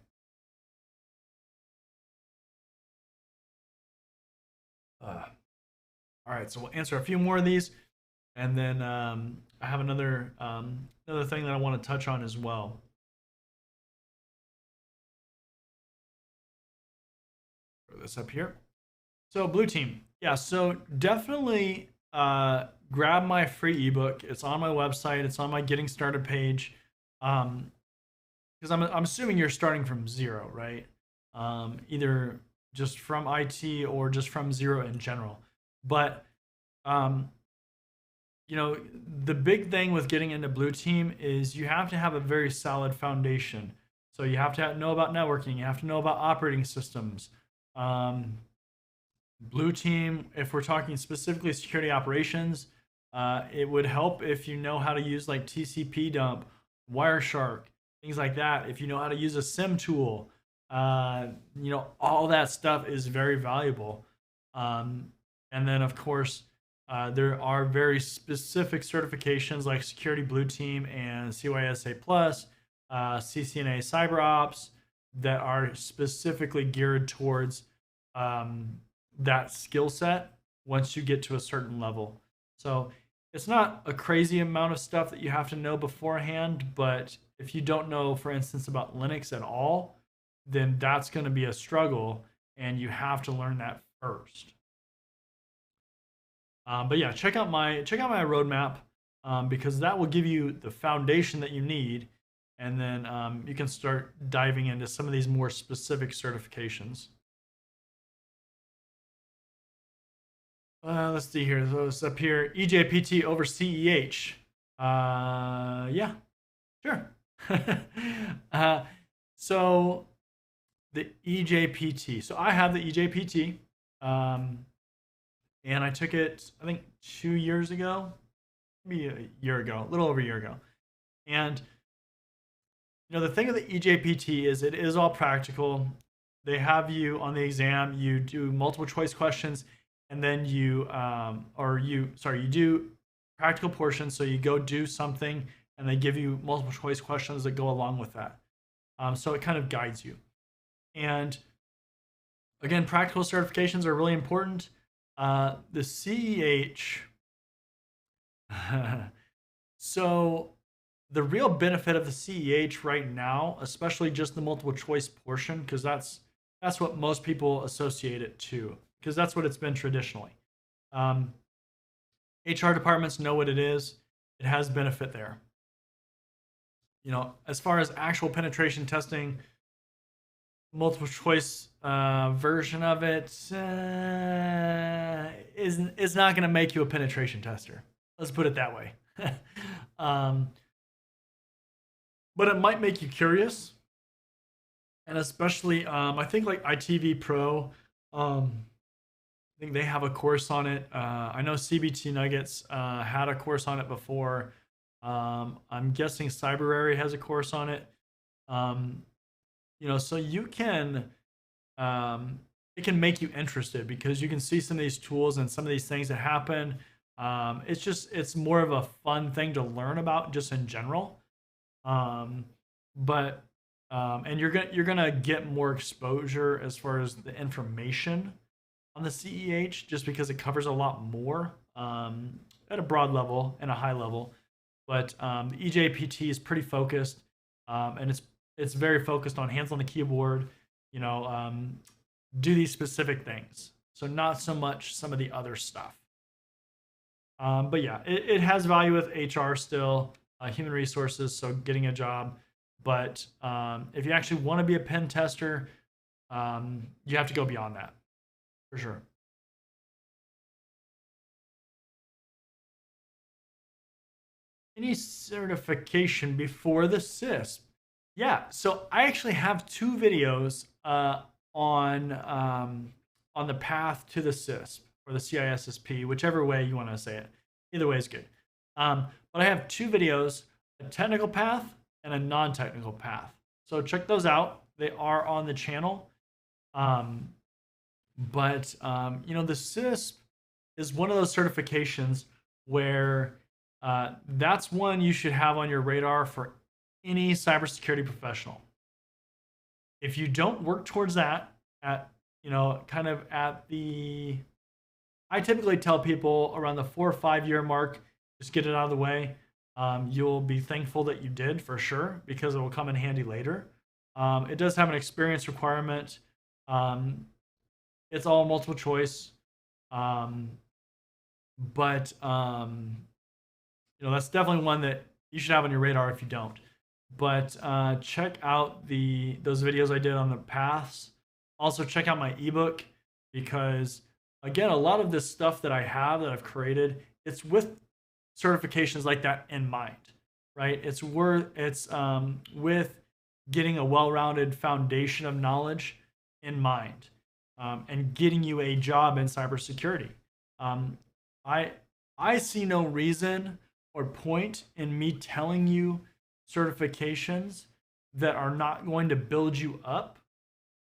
All right, so we'll answer a few more of these, and then I have another thing that I want to touch on as well. Throw this up here. So blue team, yeah. So definitely grab my free ebook. It's on my website. It's on my getting started page. Because I'm assuming you're starting from zero, right? Either just from IT or just from zero in general. But um, the big thing with getting into blue team is you have to have a very solid foundation. So you have to know about networking. You have to know about operating systems. Um, blue team, if we're talking specifically security operations, it would help if you know how to use like TCP dump, Wireshark, things like that. If you know how to use a SIM tool, all that stuff is very valuable. And then, of course, there are very specific certifications like Security Blue Team and CYSA Plus, CCNA Cyber Ops that are specifically geared towards that skill set once you get to a certain level. So it's not a crazy amount of stuff that you have to know beforehand, but if you don't know, for instance, about Linux at all, then that's going to be a struggle, and you have to learn that first. But yeah, check out my roadmap because that will give you the foundation that you need, and then you can start diving into some of these more specific certifications. Let's see here. So it's up here. eJPT over CEH. Yeah, sure. So the eJPT. So I have the eJPT, and I took it, I think, 2 years ago, maybe a year ago, a little over a year ago. And the thing with the eJPT is it is all practical. They have you on the exam. You do multiple choice questions, and then you do practical portions. So you go do something, and they give you multiple choice questions that go along with that. So it kind of guides you. And again, practical certifications are really important. The CEH. So the real benefit of the CEH right now, especially just the multiple choice portion, because that's what most people associate it to, because that's what it's been traditionally. HR departments know what it is. It has benefit there. As far as actual penetration testing, multiple choice version of it is not going to make you a penetration tester. Let's put it that way. But it might make you curious, and especially I think like ITV Pro, I think they have a course on it. I know CBT Nuggets had a course on it before. I'm guessing Cyberary has a course on it. So you can, it can make you interested because you can see some of these tools and some of these things that happen. It's more of a fun thing to learn about just in general. And you're gonna get more exposure as far as the information on the CEH just because it covers a lot more at a broad level and a high level. But the eJPT is pretty focused, and it's very focused on hands on the keyboard, do these specific things. So not so much some of the other stuff. But yeah, it has value with HR still, human resources, so getting a job. But if you actually want to be a pen tester, you have to go beyond that, for sure. Any certification before the CISSP? Yeah, so I actually have 2 videos on the path to the CISSP or the CISSP, whichever way you want to say it. Either way is good. But I have 2 videos, a technical path and a non-technical path. So check those out. They are on the channel. The CISSP is one of those certifications where that's one you should have on your radar for any cybersecurity professional. If you don't work towards that I typically tell people around the 4 or 5 year mark, just get it out of the way. You'll be thankful that you did, for sure, because it will come in handy later. It does have an experience requirement. It's all multiple choice. but that's definitely one that you should have on your radar if you don't. But check out those videos I did on the paths. Also check out my ebook, because again, a lot of this stuff that I have that I've created, it's with certifications like that in mind, right? It's with getting a well-rounded foundation of knowledge in mind, and getting you a job in cybersecurity. Um, I I see no reason or point in me telling you certifications that are not going to build you up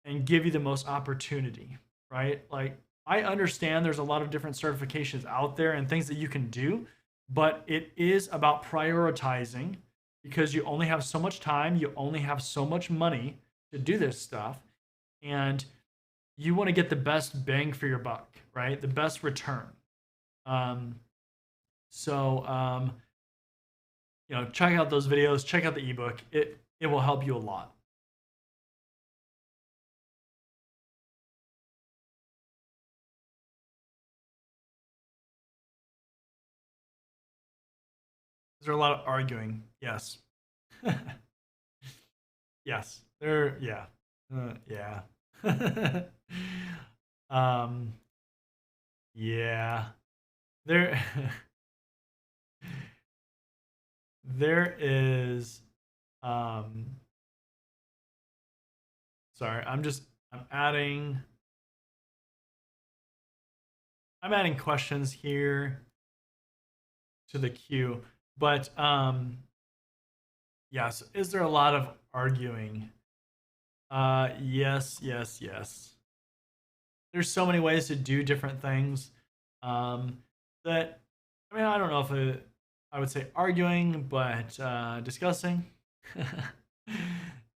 and give you the most opportunity, right? Like, I understand there's a lot of different certifications out there and things that you can do, but it is about prioritizing, because you only have so much time, you only have so much money to do this stuff, and you want to get the best bang for your buck, right? The best return. Um, so check out those videos, check out the ebook. It will help you a lot. Is there a lot of arguing? Yes. Yes. There. Yeah. Yeah. um. Yeah. There. There is. Um. Sorry. I'm adding. I'm adding questions here to the queue, but yes. Is there a lot of arguing? Yes. Yes. Yes. There's so many ways to do different things, um, that I mean, I don't know if I would say arguing, but discussing.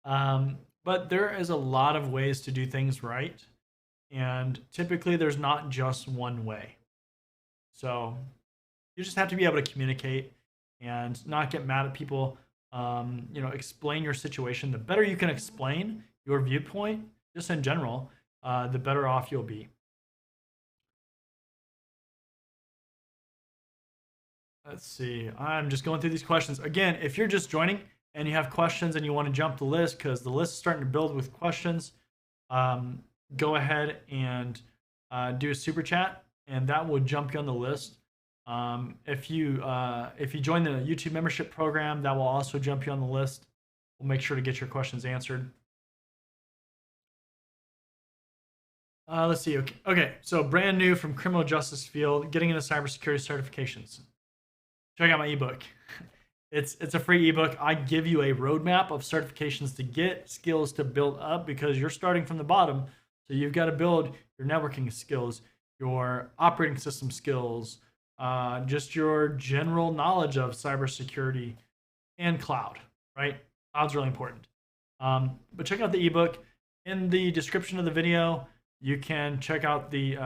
But there is a lot of ways to do things right, and typically there's not just one way. So you just have to be able to communicate and not get mad at people. Explain your situation. The better you can explain your viewpoint, just in general, the better off you'll be. Let's see. I'm just going through these questions. Again, if you're just joining and you have questions and you want to jump the list because the list is starting to build with questions, um, go ahead and do a super chat, and that will jump you on the list. If you join the YouTube membership program, that will also jump you on the list. We'll make sure to get your questions answered. Let's see. Okay. So brand new from criminal justice field, getting into cybersecurity certifications. Check out my ebook. It's a free ebook. I give you a roadmap of certifications to get, skills to build up, because you're starting from the bottom. So you've got to build your networking skills, your operating system skills, just your general knowledge of cybersecurity and cloud, right? Cloud's really important. But check out the ebook. In the description of the video, you can check out the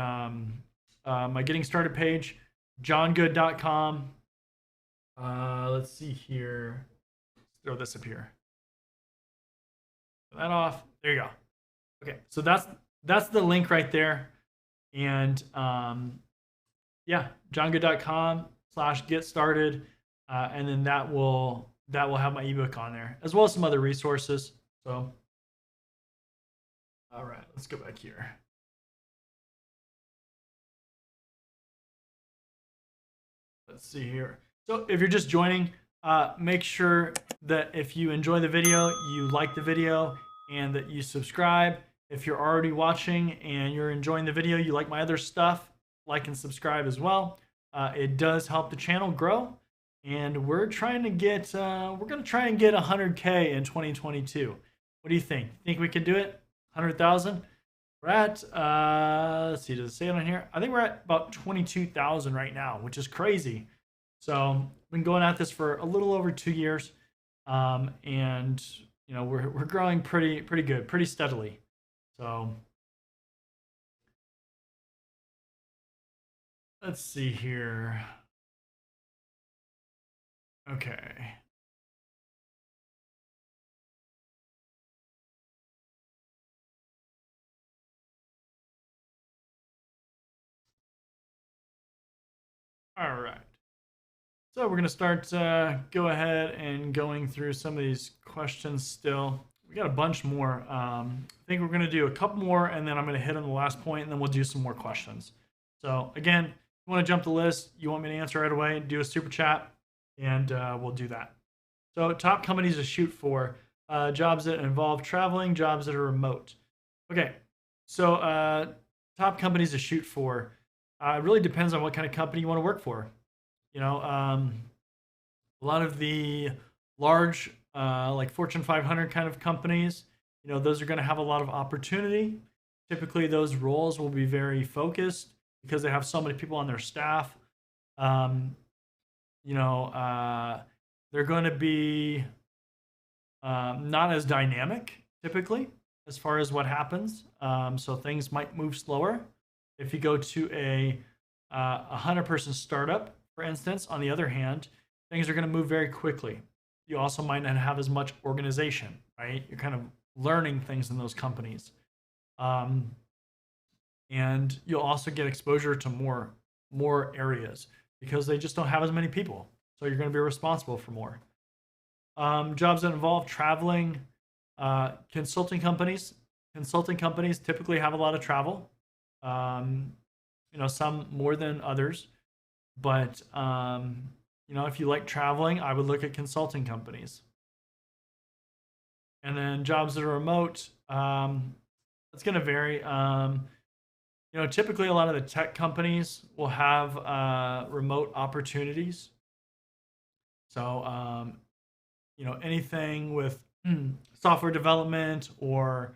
my getting started page, johngood.com. Let's see here. Let's throw this up here. Put that off. There you go. Okay, so that's the link right there. And yeah, johngood.com/get started, and then that will have my ebook on there, as well as some other resources. So, all right, let's go back here. Let's see here. So if you're just joining, make sure that if you enjoy the video, you like the video, and that you subscribe. If you're already watching and you're enjoying the video, you like my other stuff, like and subscribe as well. It does help the channel grow, and we're trying to get we're gonna try and get 100K in 2022. What do you think? Think we can do it? 100,000? We're at let's see, does it say it on here? I think we're at about 22,000 right now, which is crazy. So been going at this for a little over 2 years, and we're growing pretty good, pretty steadily. So let's see here. Okay. All right. So we're going to start, go ahead and going through some of these questions still. We got a bunch more. I think we're going to do a couple more, and then I'm going to hit on the last point, and then we'll do some more questions. So again, if you want to jump the list, you want me to answer right away, do a super chat, and we'll do that. So top companies to shoot for, jobs that involve traveling, jobs that are remote. Okay, so top companies to shoot for. It really depends on what kind of company you want to work for. You know, a lot of the large, like Fortune 500 kind of companies, you know, those are going to have a lot of opportunity. Typically, those roles will be very focused because they have so many people on their staff. Um, you know, they're going to be not as dynamic typically as far as what happens. So things might move slower. If you go to a 100-person startup, for instance, on the other hand, things are going to move very quickly. You also might not have as much organization, right? You're kind of learning things in those companies. And you'll also get exposure to more areas because they just don't have as many people. So you're going to be responsible for more. Jobs that involve traveling, consulting companies. Consulting companies typically have a lot of travel. You know, some more than others, but you know, if you like traveling, I would look at consulting companies. And then jobs that are remote, it's going to vary. You know, typically a lot of the tech companies will have remote opportunities. So, you know, anything with software development or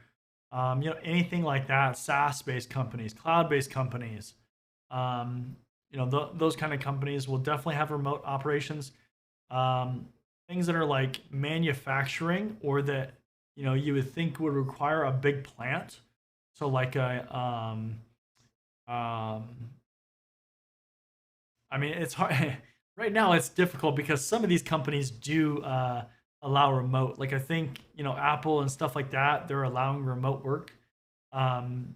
you know, anything like that, SaaS-based companies, cloud-based companies, you know, those kind of companies will definitely have remote operations. Things that are like manufacturing or that, you know, you would think would require a big plant. So like a, I mean, it's hard. Right now it's difficult because some of these companies do allow remote. Like I think, you know, Apple and stuff like that, they're allowing remote work. You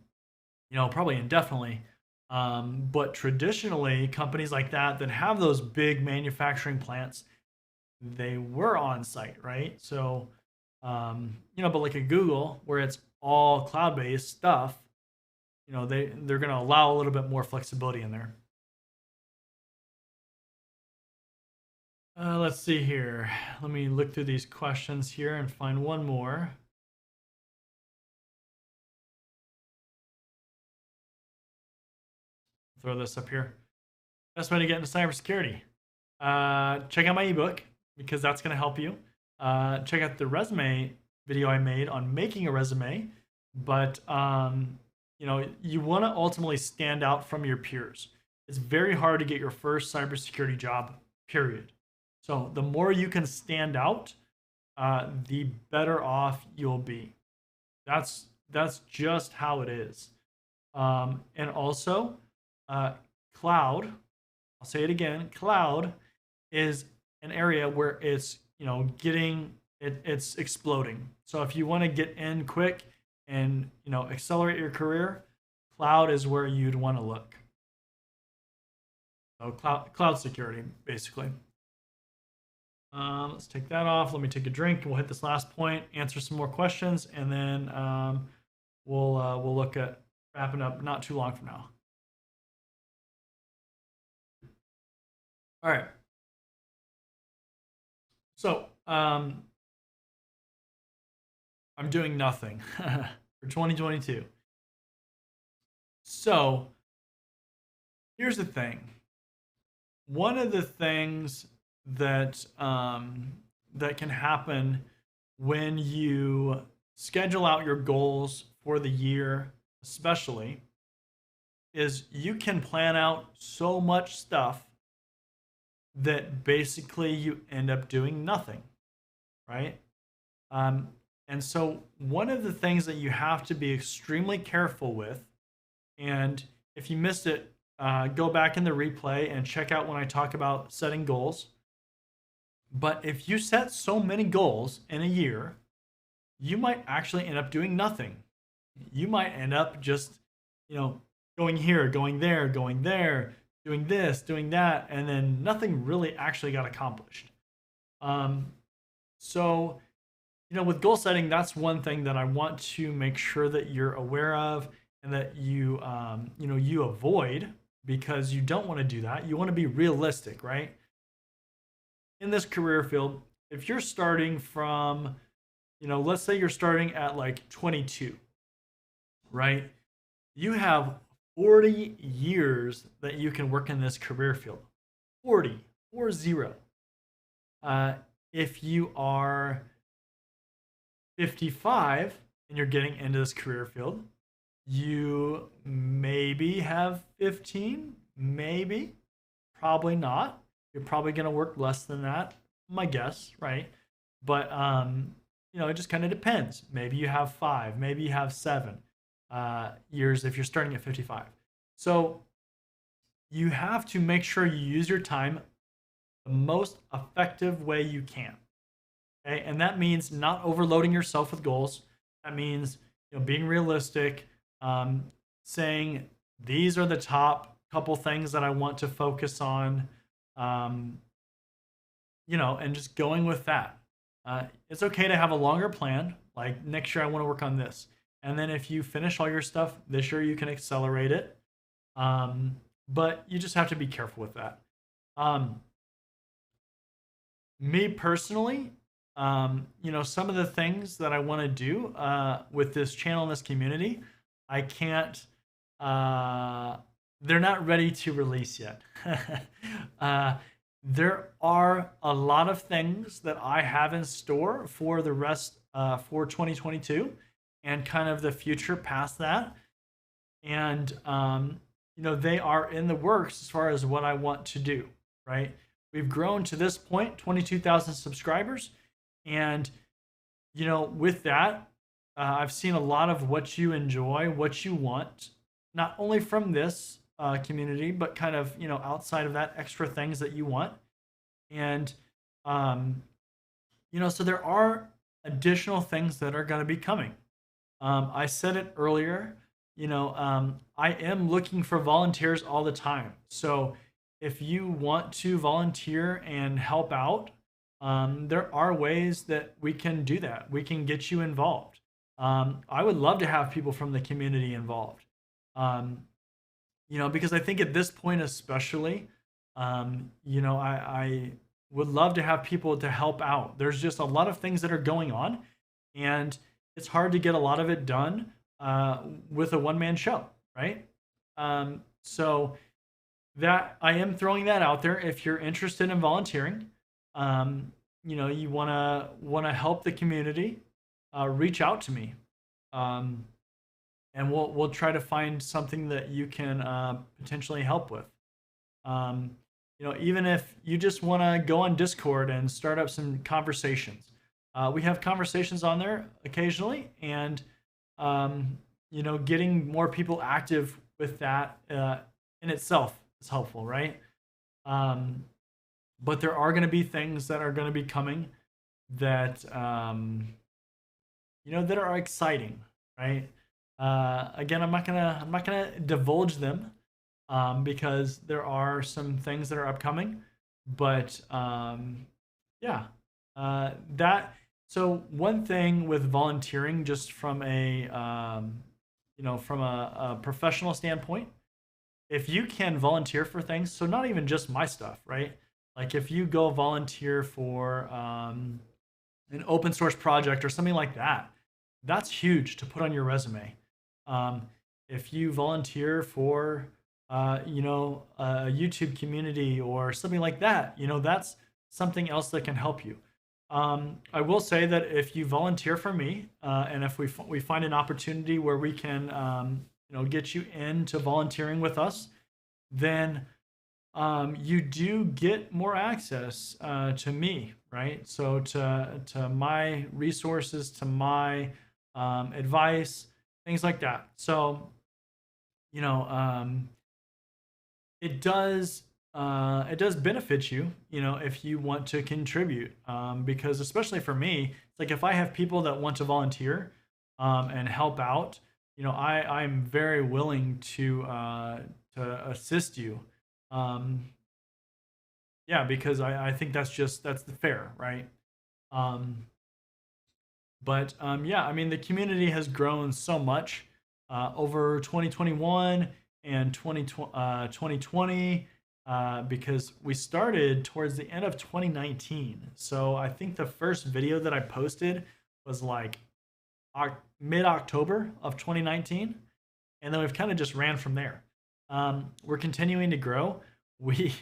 know, probably indefinitely. But traditionally, companies like that have those big manufacturing plants, they were on site, right? So, you know, but like a Google, where it's all cloud-based stuff, you know, they're going to allow a little bit more flexibility in there. Let's see here. Let me look through these questions here and find one more. Throw this up here. Best way to get into cybersecurity. Check out my ebook because that's going to help you. Check out the resume video I made on making a resume. But you know, you want to ultimately stand out from your peers. It's very hard to get your first cybersecurity job, period. So the more you can stand out, the better off you'll be. That's just how it is. And also, cloud. I'll say it again. Cloud is an area where it's, you know, it's exploding. So if you want to get in quick and, you know, accelerate your career, cloud is where you'd want to look. So cloud security, basically. Let's take that off. Let me take a drink. We'll hit this last point, answer some more questions, and then we'll look at wrapping up not too long from now. All right. So I'm doing nothing for 2022. So here's the thing. One of the things that that can happen when you schedule out your goals for the year, especially, is you can plan out so much stuff that basically you end up doing nothing, right? And so one of the things that you have to be extremely careful with, and if you missed it, go back in the replay and check out when I talk about setting goals. But if you set so many goals in a year, you might actually end up doing nothing. You might end up just, you know, going here, going there, doing this, doing that, and then nothing really actually got accomplished. So, with goal setting, that's one thing that I want to make sure that you're aware of and that you avoid, because you don't want to do that. You want to be realistic, right? In this career field, if you're starting from, let's say you're starting at like 22, right? You have 40 years that you can work in this career field. 40, 40. If you are 55 and you're getting into this career field, you maybe have 15, maybe, probably not. You're probably going to work less than that, my guess, right? But it just kind of depends. Maybe you have 5, maybe you have 7 years if you're starting at 55. So you have to make sure you use your time the most effective way you can. Okay? And that means not overloading yourself with goals. That means being realistic, saying these are the top couple things that I want to focus on, and just going with that. It's okay to have a longer plan, like next year I want to work on this. And then if you finish all your stuff this year, you can accelerate it. But you just have to be careful with that. Me personally, some of the things that I want to do with this channel and this community, I can't, they're not ready to release yet. There are a lot of things that I have in store for the rest for 2022 and kind of the future past that. And, they are in the works as far as what I want to do, right? We've grown to this point, 22,000 subscribers. And, with that, I've seen a lot of what you enjoy, what you want, not only from this community, but kind of, outside of that, extra things that you want. And, so there are additional things that are going to be coming. I said it earlier, I am looking for volunteers all the time. So if you want to volunteer and help out, there are ways that we can do that. We can get you involved. I would love to have people from the community involved. Because I think at this point especially, I would love to have people to help out. There's just a lot of things that are going on, and it's hard to get a lot of it done with a one-man show, right? So that I am throwing that out there. If you're interested in volunteering, you wanna help the community, reach out to me, and we'll try to find something that you can potentially help with. Even if you just want to go on Discord and start up some conversations, we have conversations on there occasionally, and getting more people active with that in itself is helpful, right? But there are going to be things that are going to be coming that that are exciting, right? Again, I'm not gonna divulge them because there are some things that are upcoming, but that. So one thing with volunteering, just from a from a professional standpoint, if you can volunteer for things, so not even just my stuff, right? Like if you go volunteer for an open source project or something like that, that's huge to put on your resume. If you volunteer for a YouTube community or something like that, that's something else that can help you. I will say that if you volunteer for me, and if we find an opportunity where we can get you into volunteering with us, then you do get more access to me, right? So to my resources, to my advice, things like that. So it does benefit you, if you want to contribute, because especially for me, it's like if I have people that want to volunteer and help out, I'm very willing to assist you Yeah, because I think that's the fair, right? Um, but yeah, I mean, the community has grown so much over 2021 and 2020 because we started towards the end of 2019. So I think the first video that I posted was like mid October of 2019. And then we've kind of just ran from there. We're continuing to grow. We,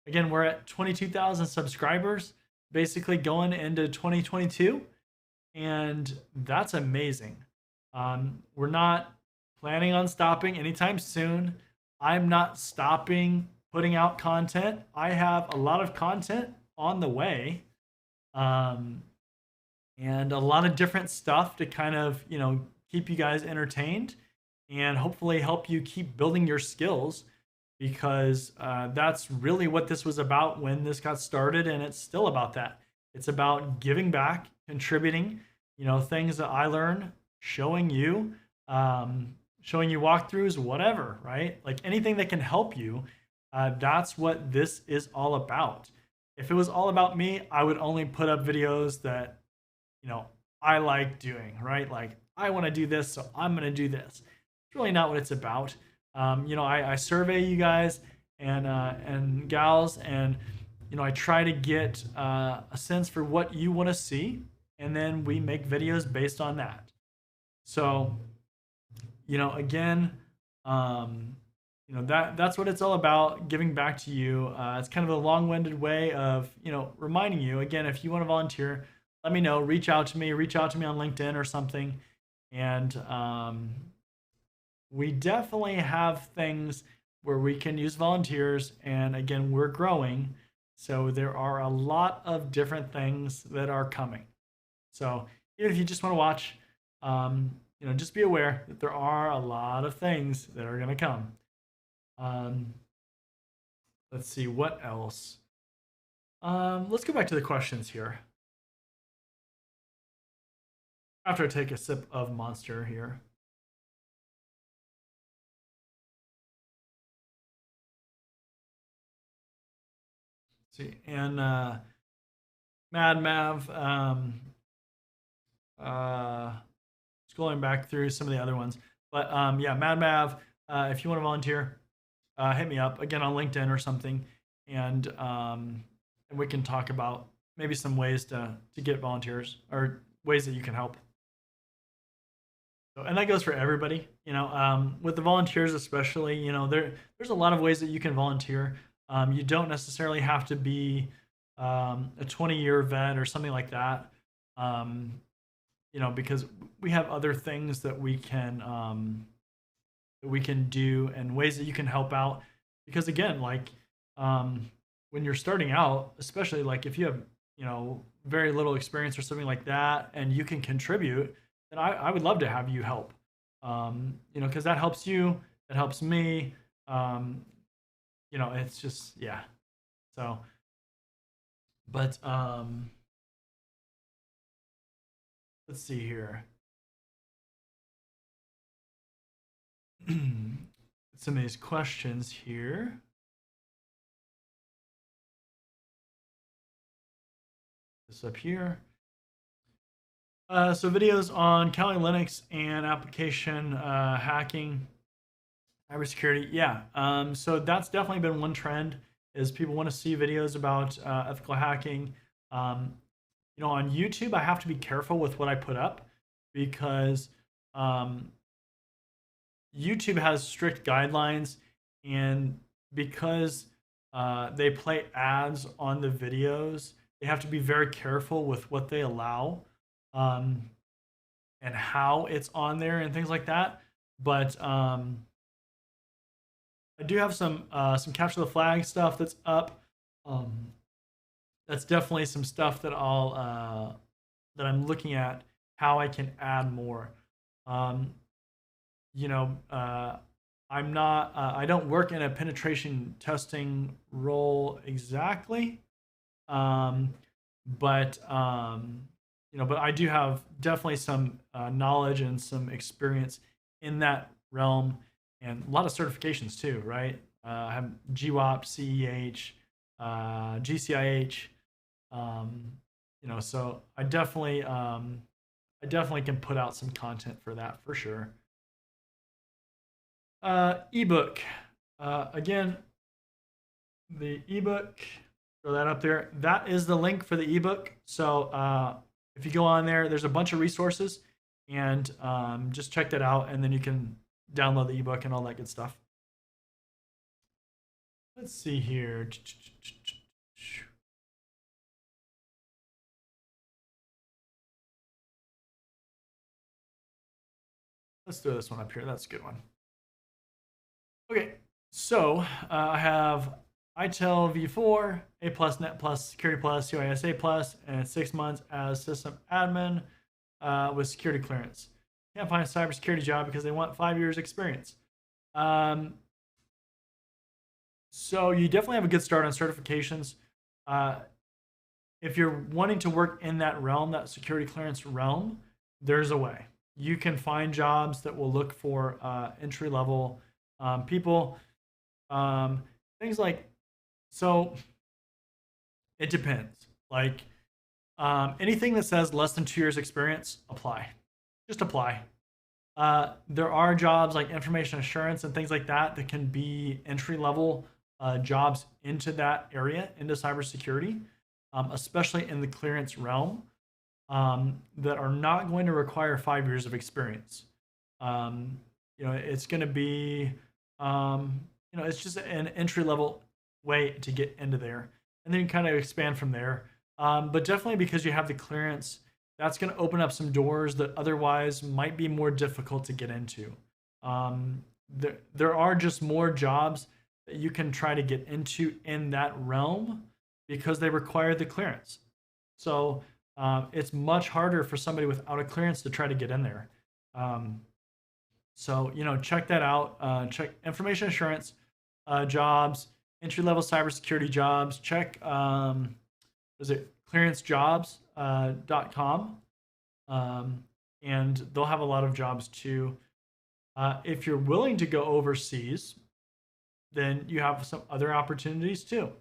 again, we're at 22,000 subscribers, basically going into 2022, and that's amazing. We're not planning on stopping anytime soon. I'm not stopping putting out content. I have a lot of content on the way, um, and a lot of different stuff to kind of, keep you guys entertained and hopefully help you keep building your skills, because that's really what this was about when this got started, and it's still about that. It's about giving back, contributing, things that I learned, showing you walkthroughs, whatever, right? Like anything that can help you. That's what this is all about. If it was all about me, I would only put up videos that, I like doing, right? Like I want to do this, so I'm going to do this. It's really not what it's about. I survey you guys and gals, and I try to get a sense for what you want to see, and then we make videos based on that. So, again, that's what it's all about, giving back to you. It's kind of a long-winded way of reminding you again, if you want to volunteer, let me know. Reach out to me on LinkedIn or something, and we definitely have things where we can use volunteers. And again, we're growing, so there are a lot of different things that are coming. So even if you just want to watch, just be aware that there are a lot of things that are going to come. Let's see what else. Let's go back to the questions here. After I take a sip of Monster here. Let's see, and Mad Mav, scrolling back through some of the other ones, but yeah, Mad Mav, if you want to volunteer, hit me up again on LinkedIn or something, and we can talk about maybe some ways to get volunteers or ways that you can help. So, and that goes for everybody, with the volunteers especially. There's a lot of ways that you can volunteer. You don't necessarily have to be a 20-year vet or something like that, because we have other things that we can do, and ways that you can help out. Because again, like when you're starting out, especially like if you have very little experience or something like that, and you can contribute, then I would love to have you help. Because that helps you, that helps me. It's just, yeah. So, but let's see here. Some of these questions here. This up here. So videos on Kali Linux and application hacking, cybersecurity. Yeah. So that's definitely been one trend, is people want to see videos about ethical hacking. On YouTube, I have to be careful with what I put up, because YouTube has strict guidelines, and because they play ads on the videos, they have to be very careful with what they allow, and how it's on there and things like that. But I do have some capture the flag stuff that's up. That's definitely some stuff that I'm looking at how I can add more. I'm not, I don't work in a penetration testing role exactly, but I do have definitely some knowledge and some experience in that realm, and a lot of certifications too, right? I have GWAP, CEH, GCIH. So I definitely can put out some content for that for sure. Ebook. Again, the ebook, throw that up there. That is the link for the ebook. So if you go on there, there's a bunch of resources, and just check that out, and then you can download the ebook and all that good stuff. Let's see here. Let's throw this one up here. That's a good one. Okay, so I have ITIL V4, A+, Net+, Security+, CISSP+, and 6 months as system admin with security clearance. Can't find a cybersecurity job because they want 5 years experience. So you definitely have a good start on certifications. If you're wanting to work in that realm, that security clearance realm, there's a way. You can find jobs that will look for entry level people. Things like, so it depends. Like anything that says less than 2 years experience, apply. Just apply. There are jobs like information assurance and things like that that can be entry level jobs into that area, into cybersecurity, especially in the clearance realm, that are not going to require 5 years of experience. It's going to be, it's just an entry level way to get into there, and then you kind of expand from there. But definitely because you have the clearance, that's going to open up some doors that otherwise might be more difficult to get into. There are just more jobs that you can try to get into in that realm because they require the clearance. So it's much harder for somebody without a clearance to try to get in there. So check that out. Check information assurance jobs, entry-level cybersecurity jobs. Check clearancejobs.com, and they'll have a lot of jobs too. If you're willing to go overseas, then you have some other opportunities too,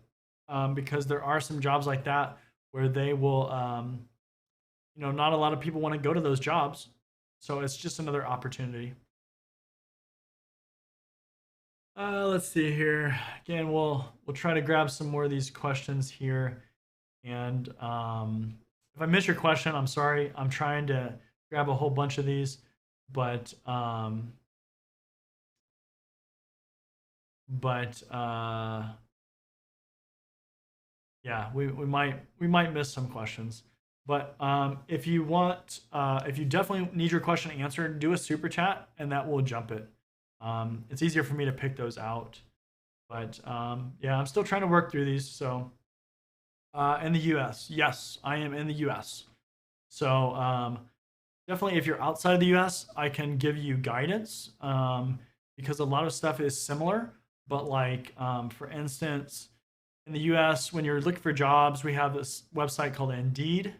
because there are some jobs like that where they will, not a lot of people want to go to those jobs, so it's just another opportunity. Let's see here. Again, we'll try to grab some more of these questions here, and if I miss your question, I'm sorry. I'm trying to grab a whole bunch of these, but yeah, we might miss some questions. But if you definitely need your question answered, do a super chat, and that will jump it. It's easier for me to pick those out. But yeah, I'm still trying to work through these. So in the US, yes, I am in the US. So definitely if you're outside of the US, I can give you guidance because a lot of stuff is similar. But like, for instance, in the US, when you're looking for jobs, we have this website called Indeed,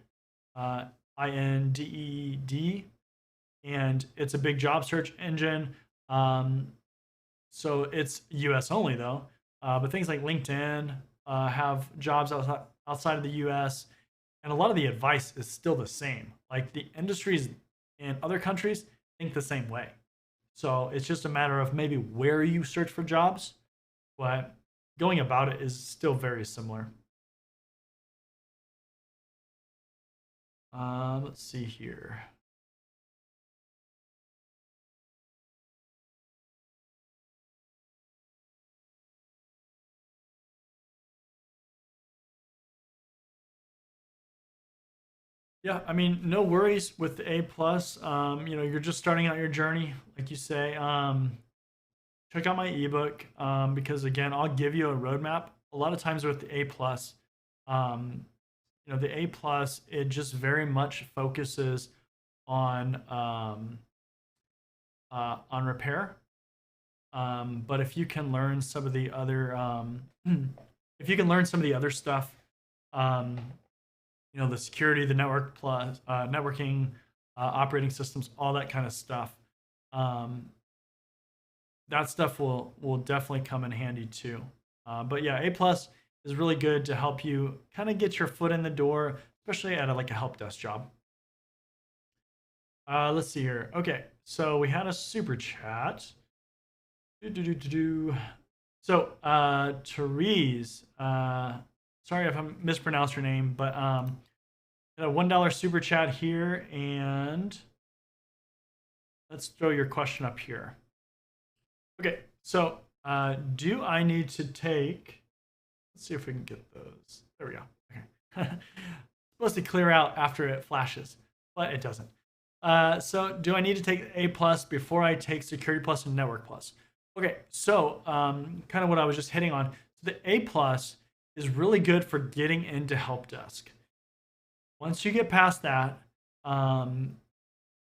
INDEED, and it's a big job search engine. So it's US only though. But things like LinkedIn have jobs outside of the US, and a lot of the advice is still the same. Like the industries in other countries think the same way. So it's just a matter of maybe where you search for jobs, but going about it is still very similar. Let's see here. Yeah, I mean, no worries with the A plus. You're just starting out your journey, like you say. Check out my ebook because again, I'll give you a roadmap. A lot of times with the A plus, the A plus, it just very much focuses on repair. But if you can learn some of the other, if you can learn some of the other stuff, the security, the network plus networking, operating systems, all that kind of stuff, that stuff will definitely come in handy too. But yeah, A plus is really good to help you kind of get your foot in the door, especially at like a help desk job. Let's see here. Okay, so we had a super chat. So, Therese, sorry if I mispronounced your name, but a $1 super chat here, and let's throw your question up here. Okay, so do I need to take? Let's see if we can get those. There we go. Okay. Supposed to clear out after it flashes, but it doesn't. So do I need to take A plus before I take Security Plus and Network Plus? Okay, so kind of what I was just hitting on. So the A plus is really good for getting into help desk. Once you get past that, a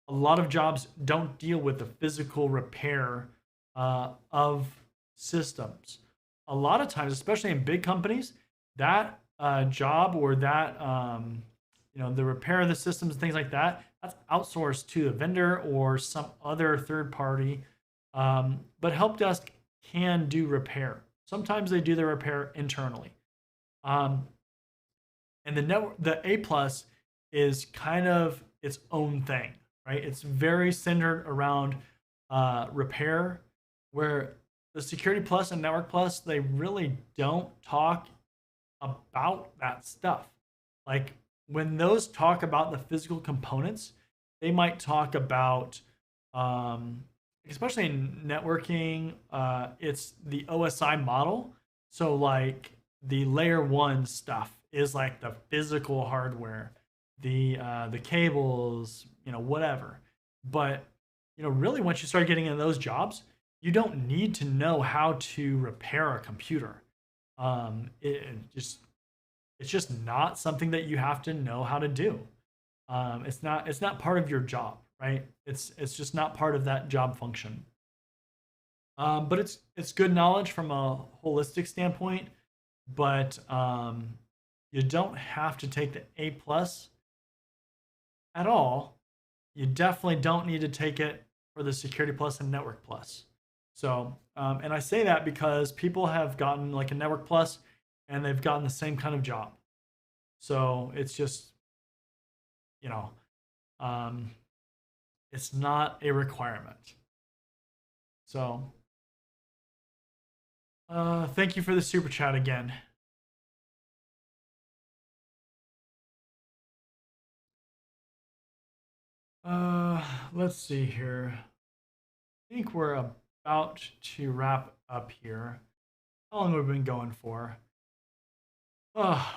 lot of jobs don't deal with the physical repair of systems. A lot of times, especially in big companies, that job or that the repair of the systems and things like that, that's outsourced to a vendor or some other third party. But help desk can do repair. Sometimes they do the repair internally. And the A plus is kind of its own thing, right? It's very centered around repair, where the Security Plus and Network Plus, they really don't talk about that stuff. Like when those talk about the physical components, they might talk about, especially in networking, it's the OSI model. So like the layer one stuff is like the physical hardware, the cables, whatever. But really, once you start getting into those jobs, you don't need to know how to repair a computer. It's just not something that you have to know how to do. It's not part of your job, right? It's just not part of that job function. But it's good knowledge from a holistic standpoint. But you don't have to take the A plus at all. You definitely don't need to take it for the Security Plus and Network Plus. So, and I say that because people have gotten like a Network Plus and they've gotten the same kind of job. So it's just, you know, um, it's not a requirement. So, thank you for the super chat again. Let's see here. I think we're about to wrap up here. How long have we been going for?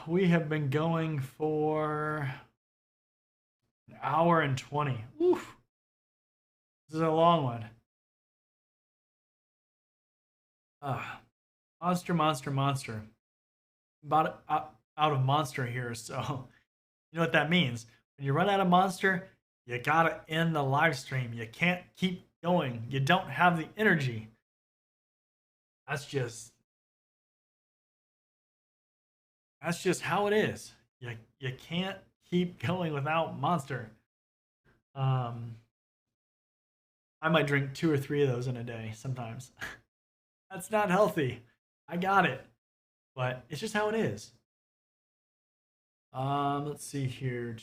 We have been going for an hour and 20. Oof. This is a long one. Monster, monster, monster. About out of monster here, so you know what that means. When you run out of monster, you gotta end the live stream. You can't keep going. You don't have the energy. That's just how it is. You can't keep going without monster. Um, I might drink 2 or 3 of those in a day sometimes. That's not healthy. I got it, but it's just how it is. Let's see here.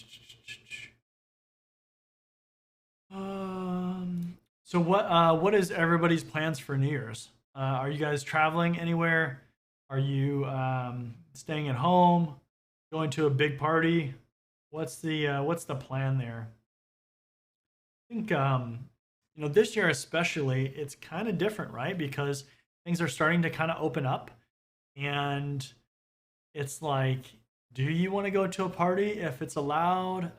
So what is everybody's plans for New Year's? Are you guys traveling anywhere? Are you staying at home? Going to a big party? What's the plan there? I think this year especially, it's kind of different, right? Because things are starting to kind of open up, and it's like, do you want to go to a party if it's allowed?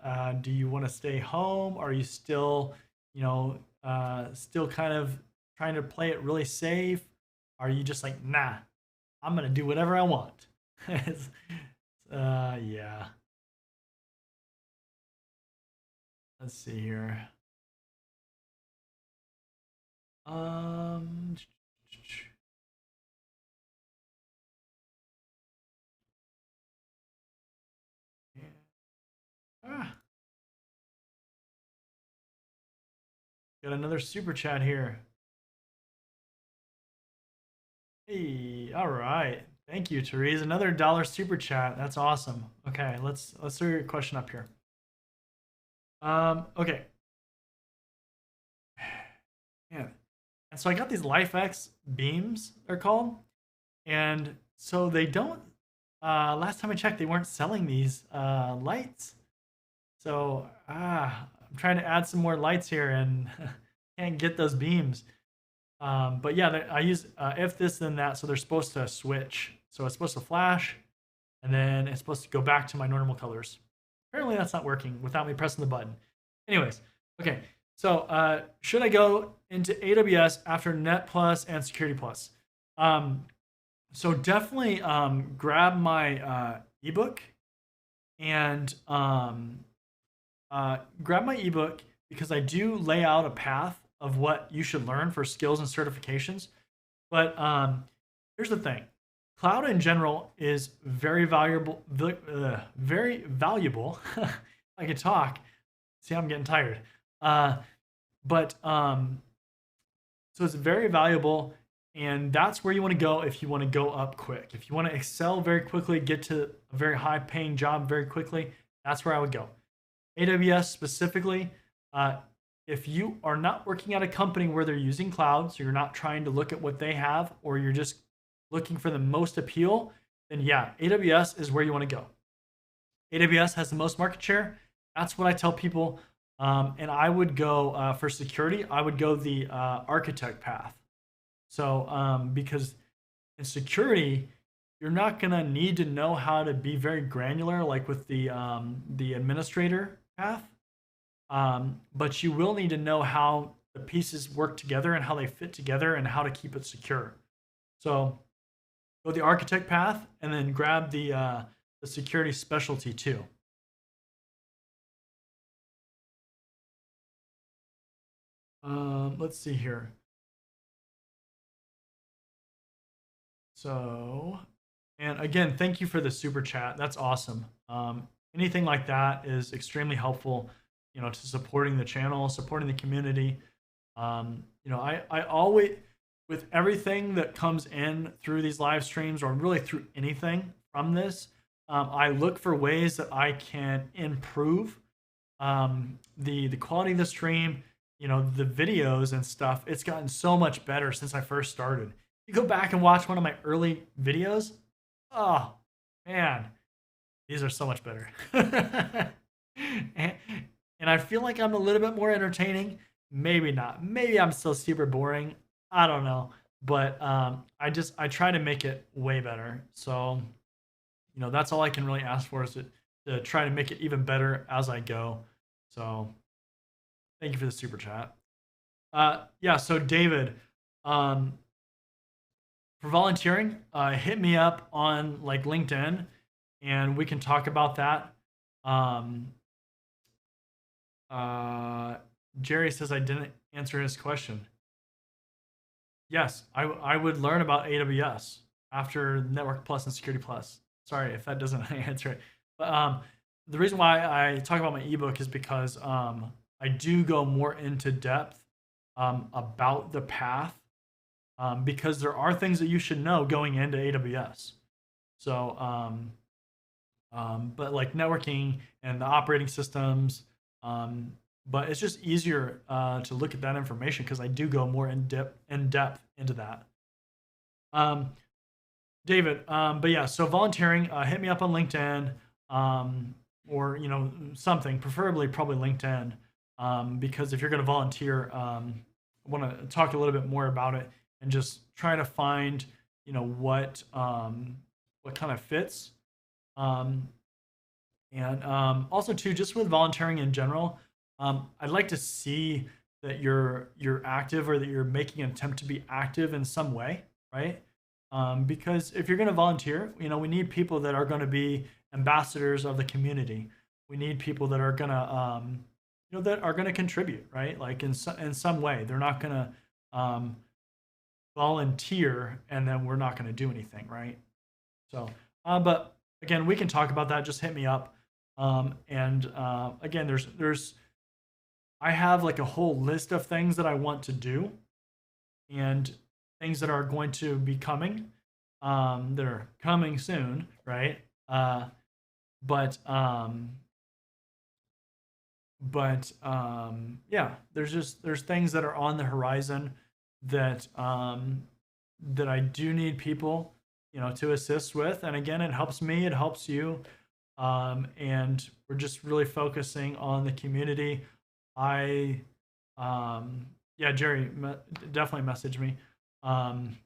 Do you want to stay home? Are you still, still kind of trying to play it really safe? Are you just like, nah, I'm gonna do whatever I want? Yeah. Let's see here. Um, ah, got another super chat here. Hey, all right. Thank you, Therese. Another dollar super chat. That's awesome. Okay, let's throw your question up here. Okay. Man. And so I got these LifeX beams, they're called. And so they don't last time I checked, they weren't selling these lights. So I'm trying to add some more lights here and can't get those beams. But yeah, I use if this then that, so they're supposed to switch. So it's supposed to flash, and then it's supposed to go back to my normal colors. Apparently that's not working without me pressing the button. Anyways, okay. So should I go into AWS after Net Plus and Security Plus? So definitely grab my ebook and grab my ebook because I do lay out a path of what you should learn for skills and certifications. But here's the thing: cloud in general is very valuable. Very valuable. I can talk. See, I'm getting tired. But so it's very valuable, and that's where you want to go if you want to go up quick. If you want to excel very quickly, get to a very high-paying job very quickly, that's where I would go. AWS specifically, if you are not working at a company where they're using cloud, so you're not trying to look at what they have, or you're just looking for the most appeal, then yeah, AWS is where you want to go. AWS has the most market share. That's what I tell people. And I would go for security, I would go the architect path. So because in security, you're not gonna need to know how to be very granular, like with the administrator path. But you will need to know how the pieces work together and how they fit together and how to keep it secure. So go the architect path and then grab the security specialty too. Let's see here. So, and again, thank you for the super chat. That's awesome. Anything like that is extremely helpful, to supporting the channel, supporting the community. I always, with everything that comes in through these live streams or really through anything from this, I look for ways that I can improve the quality of the stream, the videos and stuff. It's gotten so much better since I first started. You go back and watch one of my early videos. Oh man, these are so much better. and, I feel like I'm a little bit more entertaining. Maybe not. Maybe I'm still super boring. I don't know. But I try to make it way better. So, that's all I can really ask for is to try to make it even better as I go. So thank you for the super chat. Yeah, so David, for volunteering, hit me up on like LinkedIn and we can talk about that. Jerry says I didn't answer his question. Yes, I would learn about AWS after Network Plus and Security Plus. Sorry if that doesn't answer it. But the reason why I talk about my ebook is because I do go more into depth about the path because there are things that you should know going into AWS. So, but like networking and the operating systems, but it's just easier to look at that information because I do go more in depth into that. David, but yeah, so volunteering, hit me up on LinkedIn or something, preferably probably LinkedIn, because if you're going to volunteer, I want to talk a little bit more about it and just try to find what kind of fits. And also too, just with volunteering in general, I'd like to see that you're active or that you're making an attempt to be active in some way, right? Because if you're going to volunteer, we need people that are going to be ambassadors of the community. We need people that are going to, that are going to contribute, right? Like in some way. They're not going to volunteer and then we're not going to do anything, right? So, but again, we can talk about that. Just hit me up. And again, I have like a whole list of things that I want to do, and things that are going to be coming, that are coming soon, right? But yeah, there's things that are on the horizon that that I do need people, to assist with. And again, it helps me, it helps you, and we're just really focusing on the community. I yeah, Jerry, definitely message me. Um,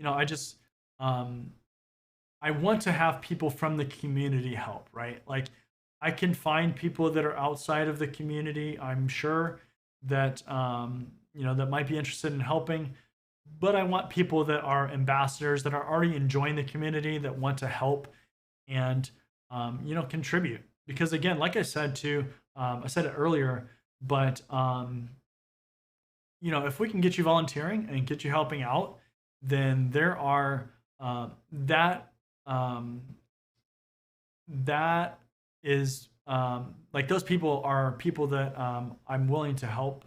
I just I want to have people from the community help, right? Like I can find people that are outside of the community, I'm sure, that that might be interested in helping, but I want people that are ambassadors, that are already enjoying the community, that want to help and contribute. Because again, like I said too, I said it earlier, but if we can get you volunteering and get you helping out, then there are that um, that is like those people are people that I'm willing to help,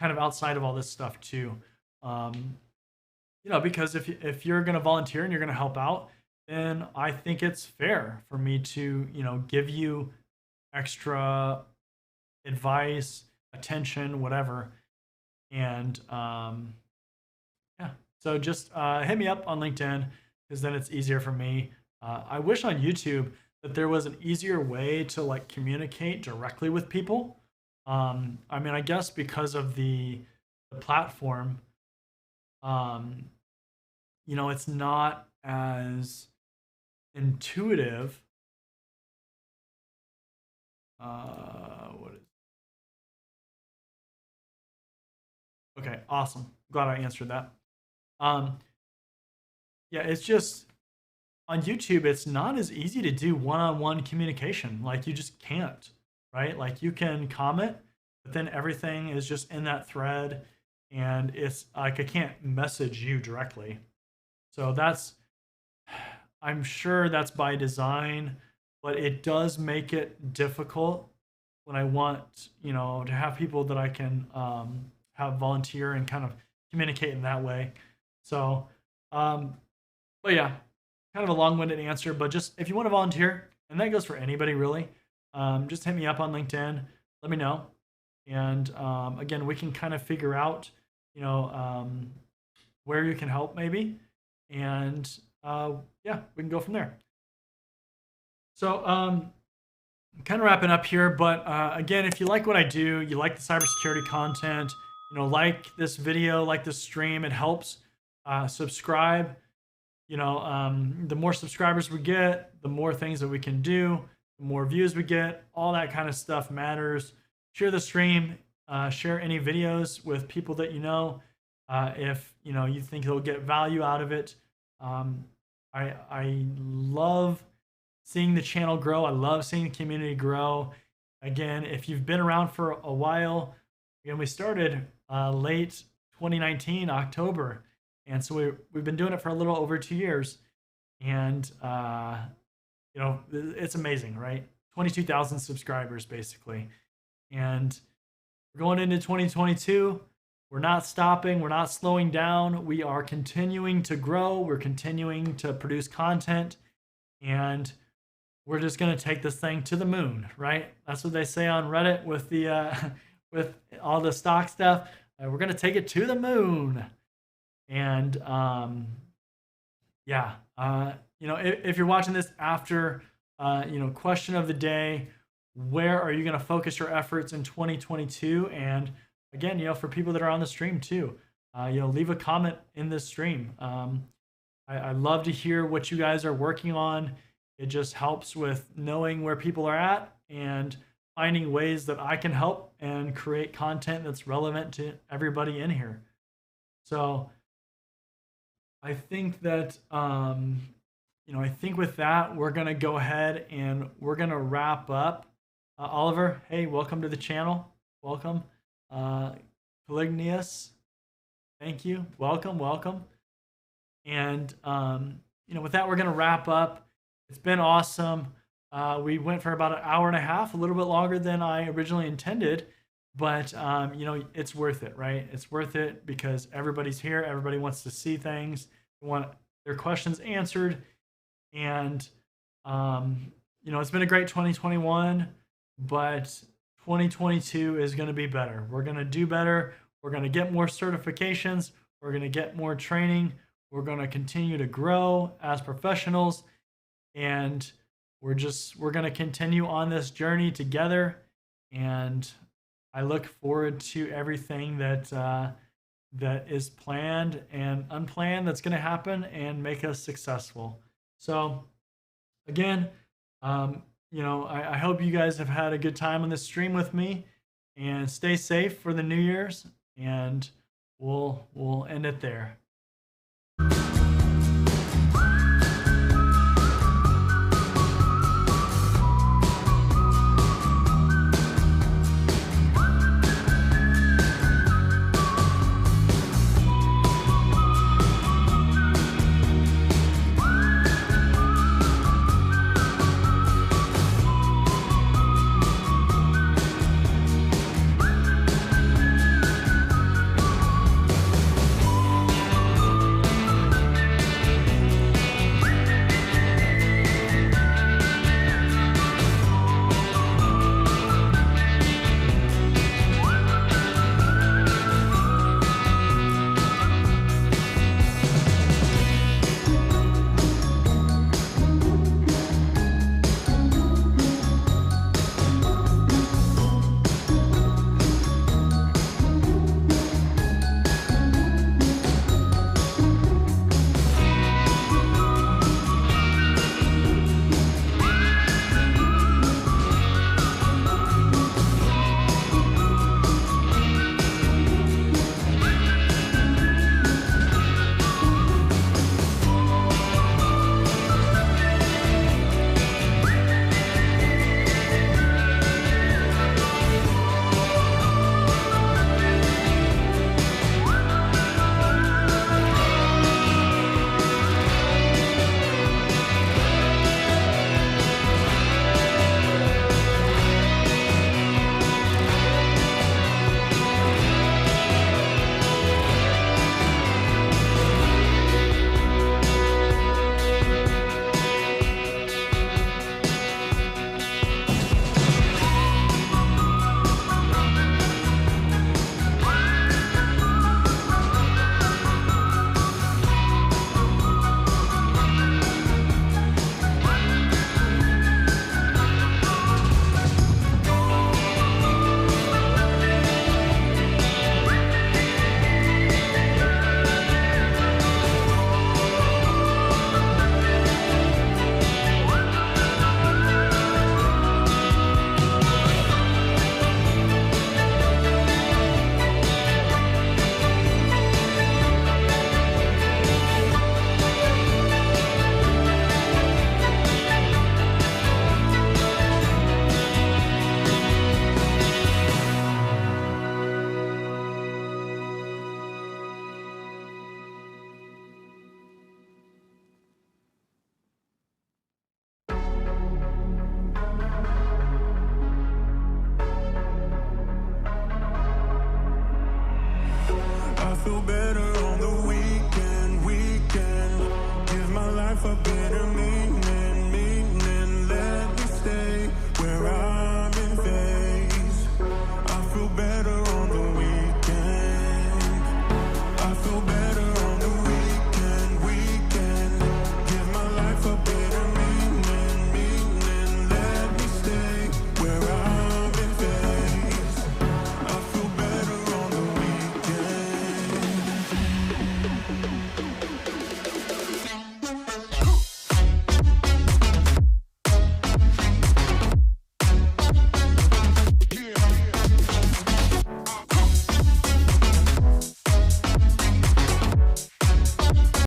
kind of outside of all this stuff too. Um, because if you're going to volunteer and you're going to help out, then I think it's fair for me to give you extra advice, attention, whatever. And yeah, so just hit me up on LinkedIn, because then it's easier for me. I wish on YouTube that there was an easier way to like communicate directly with people. I mean, I guess because of the platform, um, it's not as intuitive. What is Okay, awesome. Glad I answered that. Um, yeah, it's just on YouTube, it's not as easy to do one-on-one communication. Like you just can't, right? Like you can comment, but then everything is just in that thread, and it's like I can't message you directly. So I'm sure that's by design, but it does make it difficult when I want, to have people that I can have volunteer and kind of communicate in that way. So, but yeah, kind of a long-winded answer, but just if you want to volunteer, and that goes for anybody really, just hit me up on LinkedIn, let me know, and again, we can kind of figure out, where you can help maybe, and yeah, we can go from there. So kind of wrapping up here, but again, if you like what I do, you like the cybersecurity content, like this video, like this stream, it helps. Subscribe. The more subscribers we get, the more things that we can do, the more views we get, all that kind of stuff matters. Share the stream, share any videos with people that if you think they'll get value out of it. I love seeing the channel grow. I love seeing the community grow. Again, if you've been around for a while, again, we started late 2019, October. And so we've been doing it for a little over 2 years. And, it's amazing, right? 22,000 subscribers, basically. And we're going into 2022. We're not stopping. We're not slowing down. We are continuing to grow. We're continuing to produce content. And we're just going to take this thing to the moon, right? That's what they say on Reddit with the with all the stock stuff. We're going to take it to the moon. And yeah, if you're watching this after, question of the day, where are you going to focus your efforts in 2022? And again, for people that are on the stream too, leave a comment in this stream. I love to hear what you guys are working on. It just helps with knowing where people are at and finding ways that I can help and create content that's relevant to everybody in here. So I think that, I think with that, we're going to go ahead and we're going to wrap up. Oliver, hey, welcome to the channel. Welcome. Calignius, thank you. Welcome. And, with that, we're going to wrap up. It's been awesome. We went for about an hour and a half, a little bit longer than I originally intended, but you know, it's worth it, right? It's worth it because everybody's here. Everybody wants to see things. They want their questions answered. And you know, it's been a great 2021, but 2022 is going to be better. We're going to do better. We're going to get more certifications. We're going to get more training. We're going to continue to grow as professionals, and we're going to continue on this journey together. And I look forward to everything that is planned and unplanned that's going to happen and make us successful. So again, you know, I hope you guys have had a good time on this stream with me, and stay safe for the New Year's, and we'll end it there.